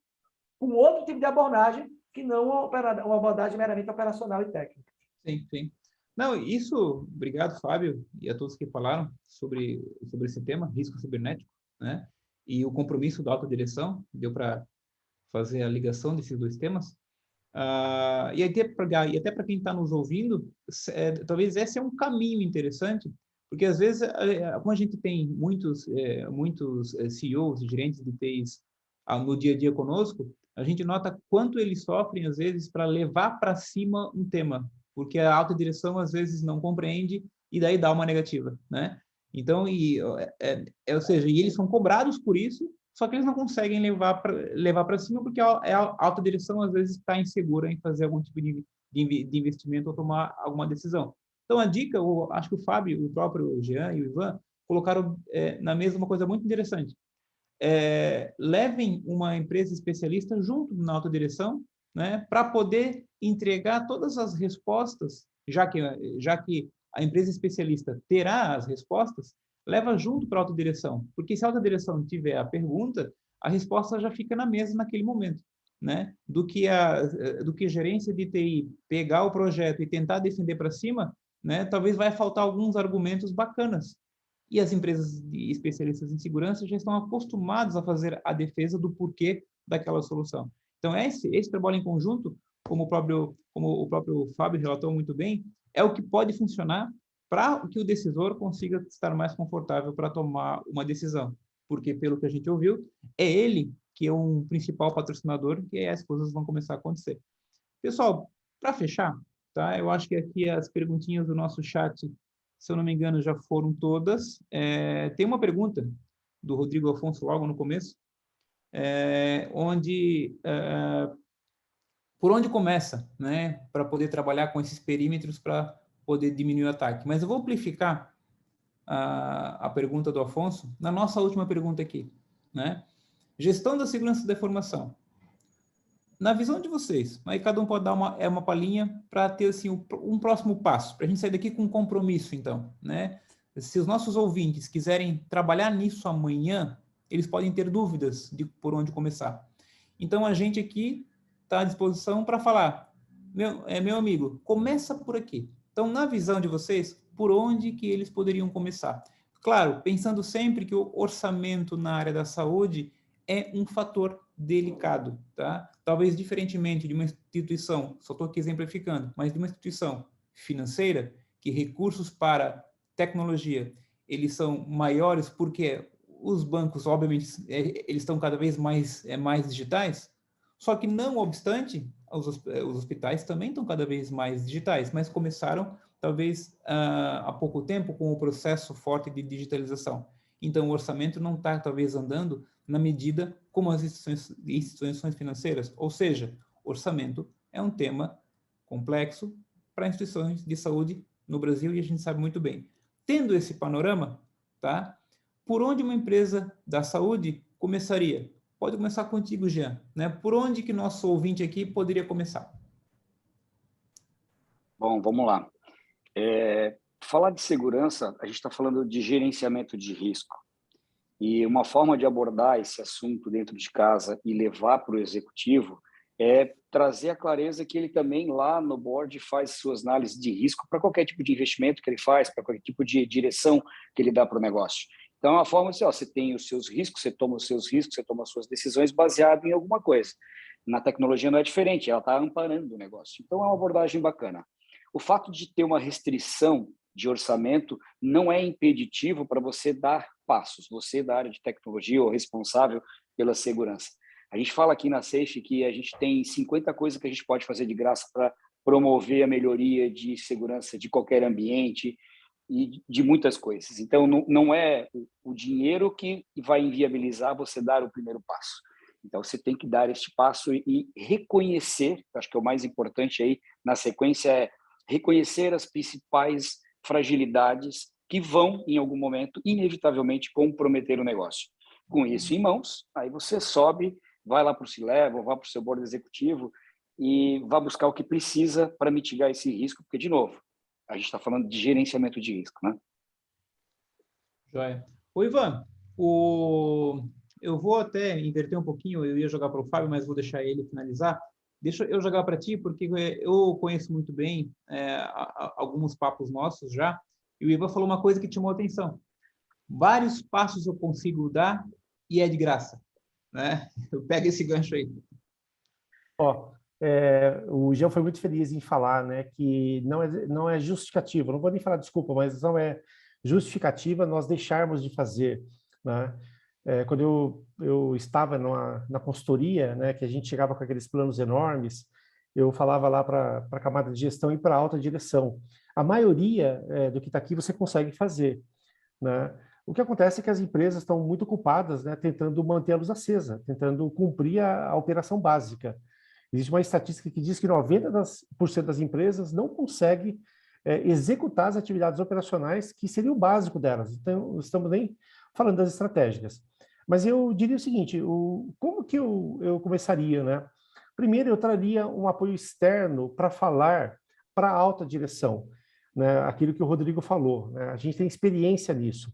com outro tipo de abordagem que não uma abordagem meramente operacional e técnica. Sim, sim. Não, isso, obrigado, Fábio, e a todos que falaram sobre esse tema, risco cibernético, né? E o compromisso da alta direção, deu para fazer a ligação desses dois temas. E até para quem está nos ouvindo, talvez esse é um caminho interessante, porque às vezes, como a gente tem muitos CEOs e gerentes de TIs no dia a dia conosco, a gente nota quanto eles sofrem, às vezes, para levar para cima um tema, porque a alta direção, às vezes, não compreende e daí dá uma negativa, né? Então, ou seja, e eles são cobrados por isso, só que eles não conseguem levar para cima porque a alta direção, às vezes, está insegura em fazer algum tipo de investimento ou tomar alguma decisão. Então, a dica, acho que o Fábio, o próprio Jean e o Ivan colocaram na mesa uma coisa muito interessante. Levem uma empresa especialista junto na alta direção, né, para poder entregar todas as respostas, já que a empresa especialista terá as respostas, leva junto para a autodireção, porque se a autodireção tiver a pergunta, a resposta já fica na mesa naquele momento. né, do que gerência de TI pegar o projeto e tentar defender para cima, né, talvez vai faltar alguns argumentos bacanas. E as empresas de especialistas em segurança já estão acostumados a fazer a defesa do porquê daquela solução. Então, esse trabalho em conjunto, como o próprio Fábio relatou muito bem, é o que pode funcionar para que o decisor consiga estar mais confortável para tomar uma decisão. Porque, pelo que a gente ouviu, é ele que é um principal patrocinador, que as coisas vão começar a acontecer. Pessoal, para fechar, tá? Eu acho que aqui as perguntinhas do nosso chat, se eu não me engano, já foram todas. Tem uma pergunta do Rodrigo Afonso logo no começo, por onde começa, né, para poder trabalhar com esses perímetros para poder diminuir o ataque. Mas eu vou amplificar a pergunta do Afonso na nossa última pergunta aqui, né? Gestão da segurança da informação. Na visão de vocês, aí cada um pode dar uma palhinha para ter assim, um próximo passo, para a gente sair daqui com um compromisso, então, né? Se os nossos ouvintes quiserem trabalhar nisso amanhã, eles podem ter dúvidas de por onde começar. Então, a gente aqui está à disposição para falar, meu amigo, começa por aqui. Então, na visão de vocês, por onde que eles poderiam começar? Claro, pensando sempre que o orçamento na área da saúde é um fator delicado, tá? Talvez diferentemente de uma instituição, só estou aqui exemplificando, mas de uma instituição financeira, que recursos para tecnologia, eles são maiores porque os bancos, obviamente, eles estão cada vez mais digitais, só que não obstante, os hospitais também estão cada vez mais digitais, mas começaram, talvez, há pouco tempo com o processo forte de digitalização. Então, o orçamento não está, talvez, andando na medida como as instituições financeiras. Ou seja, orçamento é um tema complexo para instituições de saúde no Brasil e a gente sabe muito bem. Tendo esse panorama, tá? Por onde uma empresa da saúde começaria? Pode começar contigo, Jean, né? Por onde que nosso ouvinte aqui poderia começar? Bom, vamos lá. Falar de segurança, a gente está falando de gerenciamento de risco. E uma forma de abordar esse assunto dentro de casa e levar para o executivo é trazer a clareza que ele também lá no board faz suas análises de risco para qualquer tipo de investimento que ele faz, para qualquer tipo de direção que ele dá para o negócio. Então, é uma forma assim, você tem os seus riscos, você toma os seus riscos, você toma as suas decisões baseado em alguma coisa. Na tecnologia não é diferente, ela está amparando o negócio. Então, é uma abordagem bacana. O fato de ter uma restrição de orçamento não é impeditivo para você dar passos, você da área de tecnologia ou responsável pela segurança. A gente fala aqui na Safe que a gente tem 50 coisas que a gente pode fazer de graça para promover a melhoria de segurança de qualquer ambiente e de muitas coisas. Então, não é o dinheiro que vai inviabilizar você dar o primeiro passo. Então, você tem que dar este passo e reconhecer, acho que é o mais importante aí na sequência, é reconhecer as principais fragilidades que vão, em algum momento, inevitavelmente comprometer o negócio. Com isso em mãos, aí você sobe, vai lá para o C-Level, vai para o seu board executivo e vai buscar o que precisa para mitigar esse risco, porque, de novo, a gente está falando de gerenciamento de risco, né? Joia. Ô, Ivan, eu vou até inverter um pouquinho, eu ia jogar para o Fábio, mas vou deixar ele finalizar. Deixa eu jogar para ti, porque eu conheço muito bem alguns papos nossos já, e o Ivan falou uma coisa que te chamou a atenção. Vários passos eu consigo dar e é de graça, né? Eu pego esse gancho aí. O Jean foi muito feliz em falar, né, que não é justificativa, não vou nem falar desculpa, mas não é justificativa nós deixarmos de fazer, né? Quando eu estava na consultoria, né, que a gente chegava com aqueles planos enormes, eu falava lá para a camada de gestão e para a alta direção. A maioria do que está aqui você consegue fazer, né? O que acontece é que as empresas estão muito ocupadas, né, tentando manter a luz acesa, tentando cumprir a operação básica. Existe uma estatística que diz que 90% das empresas não consegue executar as atividades operacionais que seria o básico delas. Então, não estamos nem falando das estratégicas. Mas eu diria o seguinte, como que eu começaria, né? Primeiro, eu traria um apoio externo para falar para a alta direção, né? Aquilo que o Rodrigo falou, né? A gente tem experiência nisso.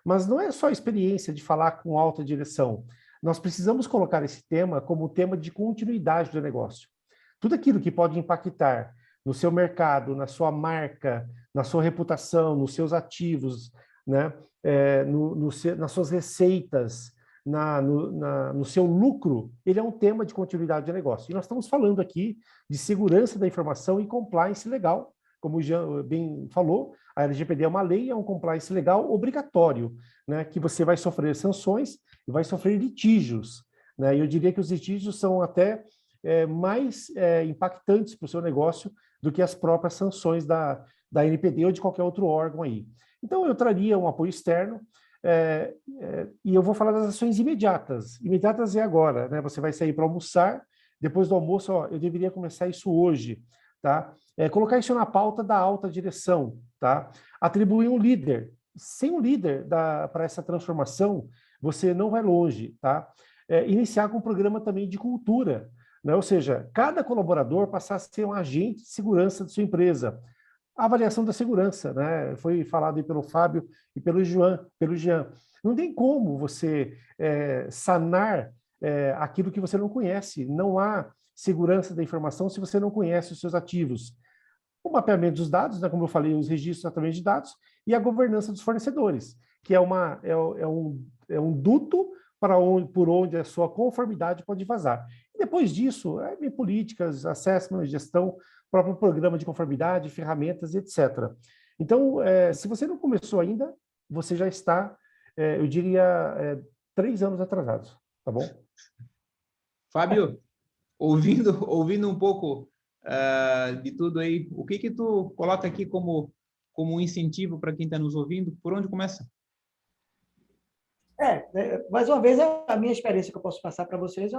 Mas não é só experiência de falar com alta direção. nós precisamos colocar esse tema como tema de continuidade do negócio. Tudo aquilo que pode impactar no seu mercado, na sua marca, na sua reputação, nos seus ativos, né? Nas suas receitas, no seu lucro, ele é um tema de continuidade de negócio. E nós estamos falando aqui de segurança da informação e compliance legal. Como o Jean bem falou, a LGPD é uma lei, é um compliance legal obrigatório, né? Que você vai sofrer sanções e vai sofrer litígios, né? E eu diria que os litígios são até mais impactantes para o seu negócio do que as próprias sanções da NPD ou de qualquer outro órgão aí. Então, eu traria um apoio externo, e eu vou falar das ações imediatas. Imediatas é agora, né? Você vai sair para almoçar, depois do almoço, ó, eu deveria começar isso hoje, tá? Colocar isso na pauta da alta direção, tá? Atribuir um líder. Sem um líder para essa transformação, você não vai longe, tá? Iniciar com um programa também de cultura, né? Ou seja, cada colaborador passar a ser um agente de segurança de sua empresa. A avaliação da segurança, né? Foi falado aí pelo Fábio e pelo Jean. Não tem como você sanar aquilo que você não conhece. Não há segurança da informação se você não conhece os seus ativos. O mapeamento dos dados, né? Como eu falei, os registros através de dados, e a governança dos fornecedores, que é um duto por onde a sua conformidade pode vazar. E depois disso, políticas, assessment, gestão, próprio programa de conformidade, ferramentas, etc. Então, se você não começou ainda, você já está, eu diria, 3 anos atrasados, tá bom? Fábio, ouvindo um pouco de tudo aí, o que tu coloca aqui como um incentivo para quem está nos ouvindo? Por onde começa? Mais uma vez, a minha experiência que eu posso passar para vocês é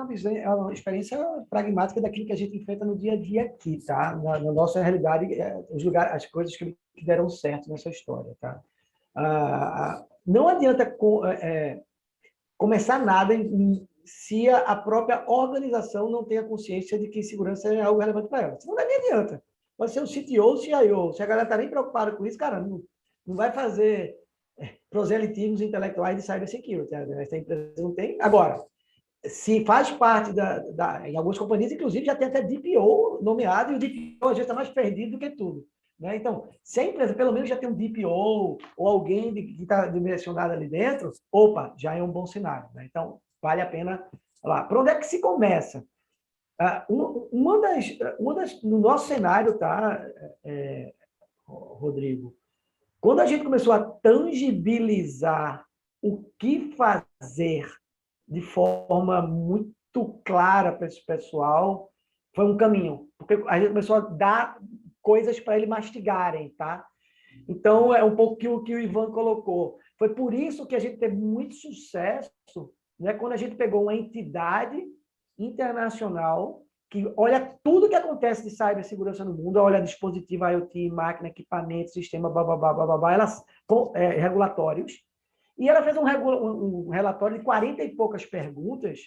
uma experiência pragmática daquilo que a gente enfrenta no dia a dia aqui, tá? Na nossa realidade, as coisas que deram certo nessa história, tá? Não adianta começar nada se a própria organização não tem a consciência de que segurança é algo relevante para ela. Senão não adianta. Pode ser o CTO, o CIO. Se a galera está nem preocupada com isso, cara, não vai fazer proselitismos intelectuais de cybersecurity. Essa empresa não tem. Agora, se faz parte em algumas companhias, inclusive, já tem até DPO nomeado, e o DPO às vezes está mais perdido do que tudo. Né? Então, se a empresa pelo menos já tem um DPO ou alguém que está dimensionado ali dentro, opa, já é um bom cenário. Né? Então, vale a pena lá. Por onde é que se começa? No nosso cenário, tá, Rodrigo? Quando a gente começou a tangibilizar o que fazer de forma muito clara para esse pessoal, foi um caminho. Porque a gente começou a dar coisas para eles mastigarem, tá? Então, é um pouco o que o Ivan colocou. Foi por isso que a gente teve muito sucesso, né, quando a gente pegou uma entidade internacional que olha tudo que acontece de cibersegurança no mundo, olha dispositivo IoT, máquina, equipamento, sistema, regulatórios, e ela fez um relatório de 40 e poucas perguntas,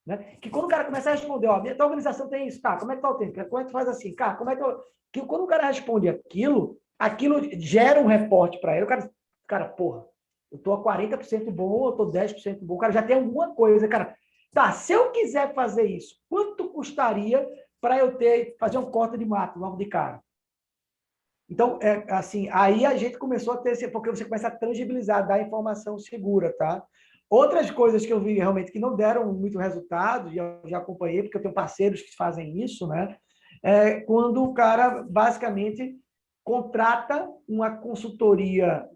né, que quando o cara começa a responder, ó, minha organização tem isso, tá, como é que tá o tempo? Como é que faz assim? Cara, como é que quando o cara responde aquilo gera um reporte para ele, o cara, porra, eu tô a 40% bom, eu tô 10% bom, o cara já tem alguma coisa, cara. Tá, se eu quiser fazer isso, quanto custaria para eu fazer um corte de mato logo de cara? Então, assim, aí a gente começou a ter, porque você começa a tangibilizar, dar informação segura, tá? Outras coisas que eu vi realmente que não deram muito resultado, e eu já acompanhei, porque eu tenho parceiros que fazem isso, né? Quando o cara, basicamente, contrata uma consultoria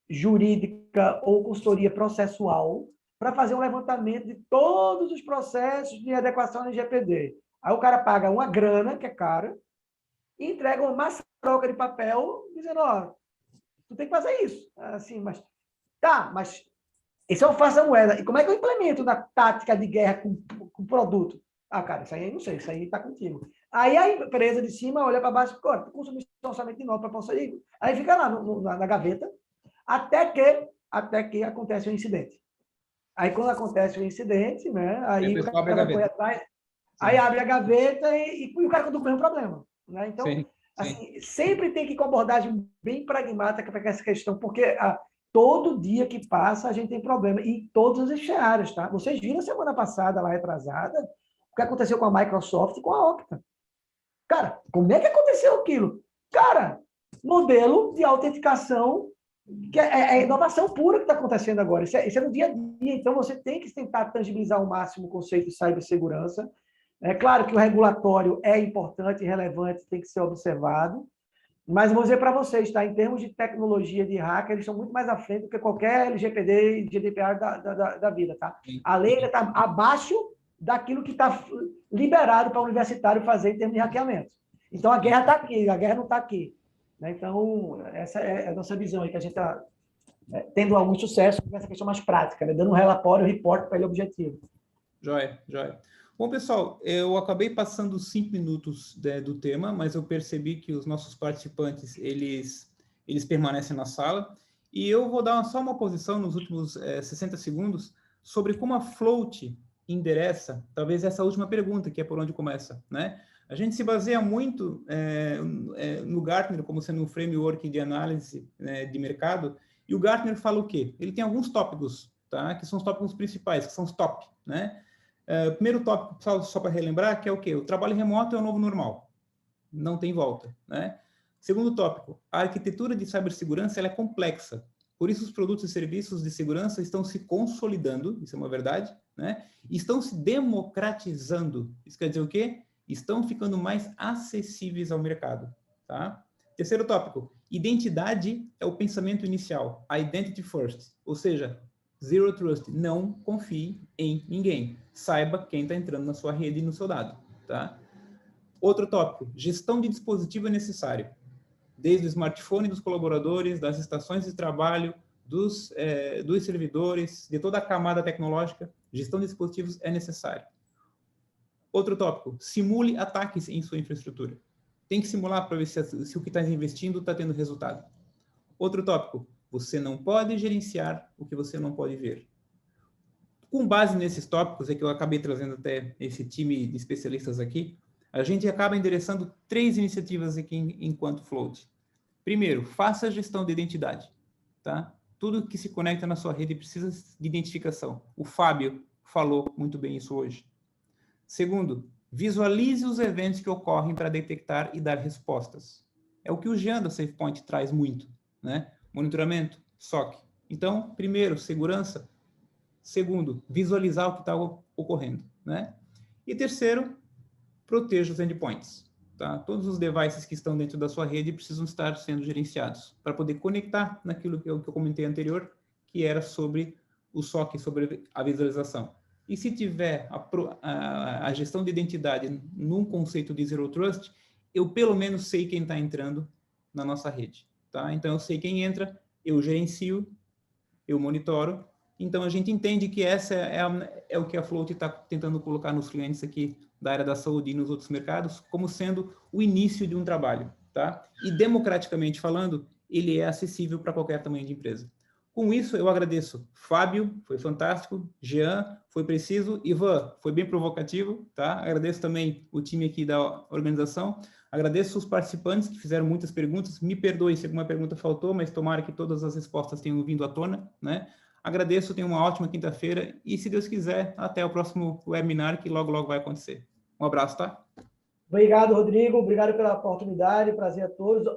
jurídica ou consultoria processual para fazer um levantamento de todos os processos de adequação ao LGPD. Aí o cara paga uma grana, que é cara, e entrega uma maçaroca de papel, dizendo, ó, tu tem que fazer isso. Assim, mas esse é o farsa-moeda. E como é que eu implemento na tática de guerra com produto? Cara, isso aí eu não sei, isso aí está contigo. Aí a empresa de cima olha para baixo e fica, tu consumiste um orçamento de novo para conseguir. Aí fica lá na gaveta, até que acontece o incidente. Aí, quando acontece o incidente, né? Aí o cara põe atrás, aí abre a gaveta e o cara conta com o mesmo problema. Né? Então, assim, sempre tem que ir com abordagem bem pragmática para essa questão, porque todo dia que passa a gente tem problema, em todas as áreas, tá? Vocês viram semana passada, lá retrasada, o que aconteceu com a Microsoft e com a Okta. Cara, como é que aconteceu aquilo? Cara, modelo de autenticação, que é inovação pura que está acontecendo agora. Isso é no dia a dia. Então, você tem que tentar tangibilizar ao máximo o conceito de cibersegurança. É claro que o regulatório é importante e relevante, tem que ser observado. Mas vou dizer para vocês, tá? Em termos de tecnologia de hacker, eles estão muito mais à frente do que qualquer LGPD e GDPR da vida, tá? A lei está abaixo daquilo que está liberado para o universitário fazer em termos de hackeamento. Então, a guerra está aqui, a guerra não está aqui. Né? Então, essa é a nossa visão aí, que a gente está tendo algum sucesso nessa questão mais prática, né? Dando um relatório, report para ele objetivo. Joia, joia. Bom, pessoal, eu acabei passando 5 minutos do tema, mas eu percebi que os nossos participantes, eles permanecem na sala, e eu vou dar só uma posição nos últimos 60 segundos sobre como a Float endereça, talvez essa última pergunta, que é por onde começa, né? A gente se baseia muito no Gartner como sendo um framework de análise de mercado, e o Gartner fala o quê? Ele tem alguns tópicos, tá? Que são os tópicos principais, que são os top, né? Primeiro tópico, só para relembrar, que é o quê? O trabalho remoto é o novo normal. Não tem volta, né? Segundo tópico, a arquitetura de cibersegurança ela é complexa. Por isso, os produtos e serviços de segurança estão se consolidando, isso é uma verdade, né? E estão se democratizando. Isso quer dizer o quê? Estão ficando mais acessíveis ao mercado, tá? Terceiro tópico, identidade é o pensamento inicial, identity first, ou seja, zero trust, não confie em ninguém. Saiba quem está entrando na sua rede e no seu dado, tá? Outro tópico, gestão de dispositivo é necessário. Desde o smartphone dos colaboradores, das estações de trabalho, dos servidores, de toda a camada tecnológica, gestão de dispositivos é necessário. Outro tópico, simule ataques em sua infraestrutura. Tem que simular para ver se o que está investindo está tendo resultado. Outro tópico, você não pode gerenciar o que você não pode ver. Com base nesses tópicos, é que eu acabei trazendo até esse time de especialistas aqui, a gente acaba endereçando 3 iniciativas aqui enquanto Float. Primeiro, faça a gestão de identidade, tá? Tudo que se conecta na sua rede precisa de identificação. O Fábio falou muito bem isso hoje. Segundo, visualize os eventos que ocorrem para detectar e dar respostas. É o que o Jean da SafePoint traz muito, né? Monitoramento, SOC. Então, primeiro, segurança. Segundo, visualizar o que está ocorrendo, né? E terceiro, proteja os endpoints, tá? Todos os devices que estão dentro da sua rede precisam estar sendo gerenciados para poder conectar naquilo que eu comentei anterior, que era sobre o SOC, sobre a visualização. E se tiver a gestão de identidade num conceito de Zero Trust, eu pelo menos sei quem está entrando na nossa rede, tá? Então, eu sei quem entra, eu gerencio, eu monitoro. Então, a gente entende que essa é o que a Float está tentando colocar nos clientes aqui da área da saúde e nos outros mercados, como sendo o início de um trabalho, tá? E, democraticamente falando, ele é acessível para qualquer tamanho de empresa. Com isso, eu agradeço. Fábio, foi fantástico. Jean, foi preciso. Ivan, foi bem provocativo, tá? Agradeço também o time aqui da organização. Agradeço os participantes que fizeram muitas perguntas. Me perdoe se alguma pergunta faltou, mas tomara que todas as respostas tenham vindo à tona, né? Agradeço, tenham uma ótima quinta-feira e, se Deus quiser, até o próximo webinar que logo, logo vai acontecer. Um abraço, tá? Obrigado, Rodrigo. Obrigado pela oportunidade. Prazer a todos.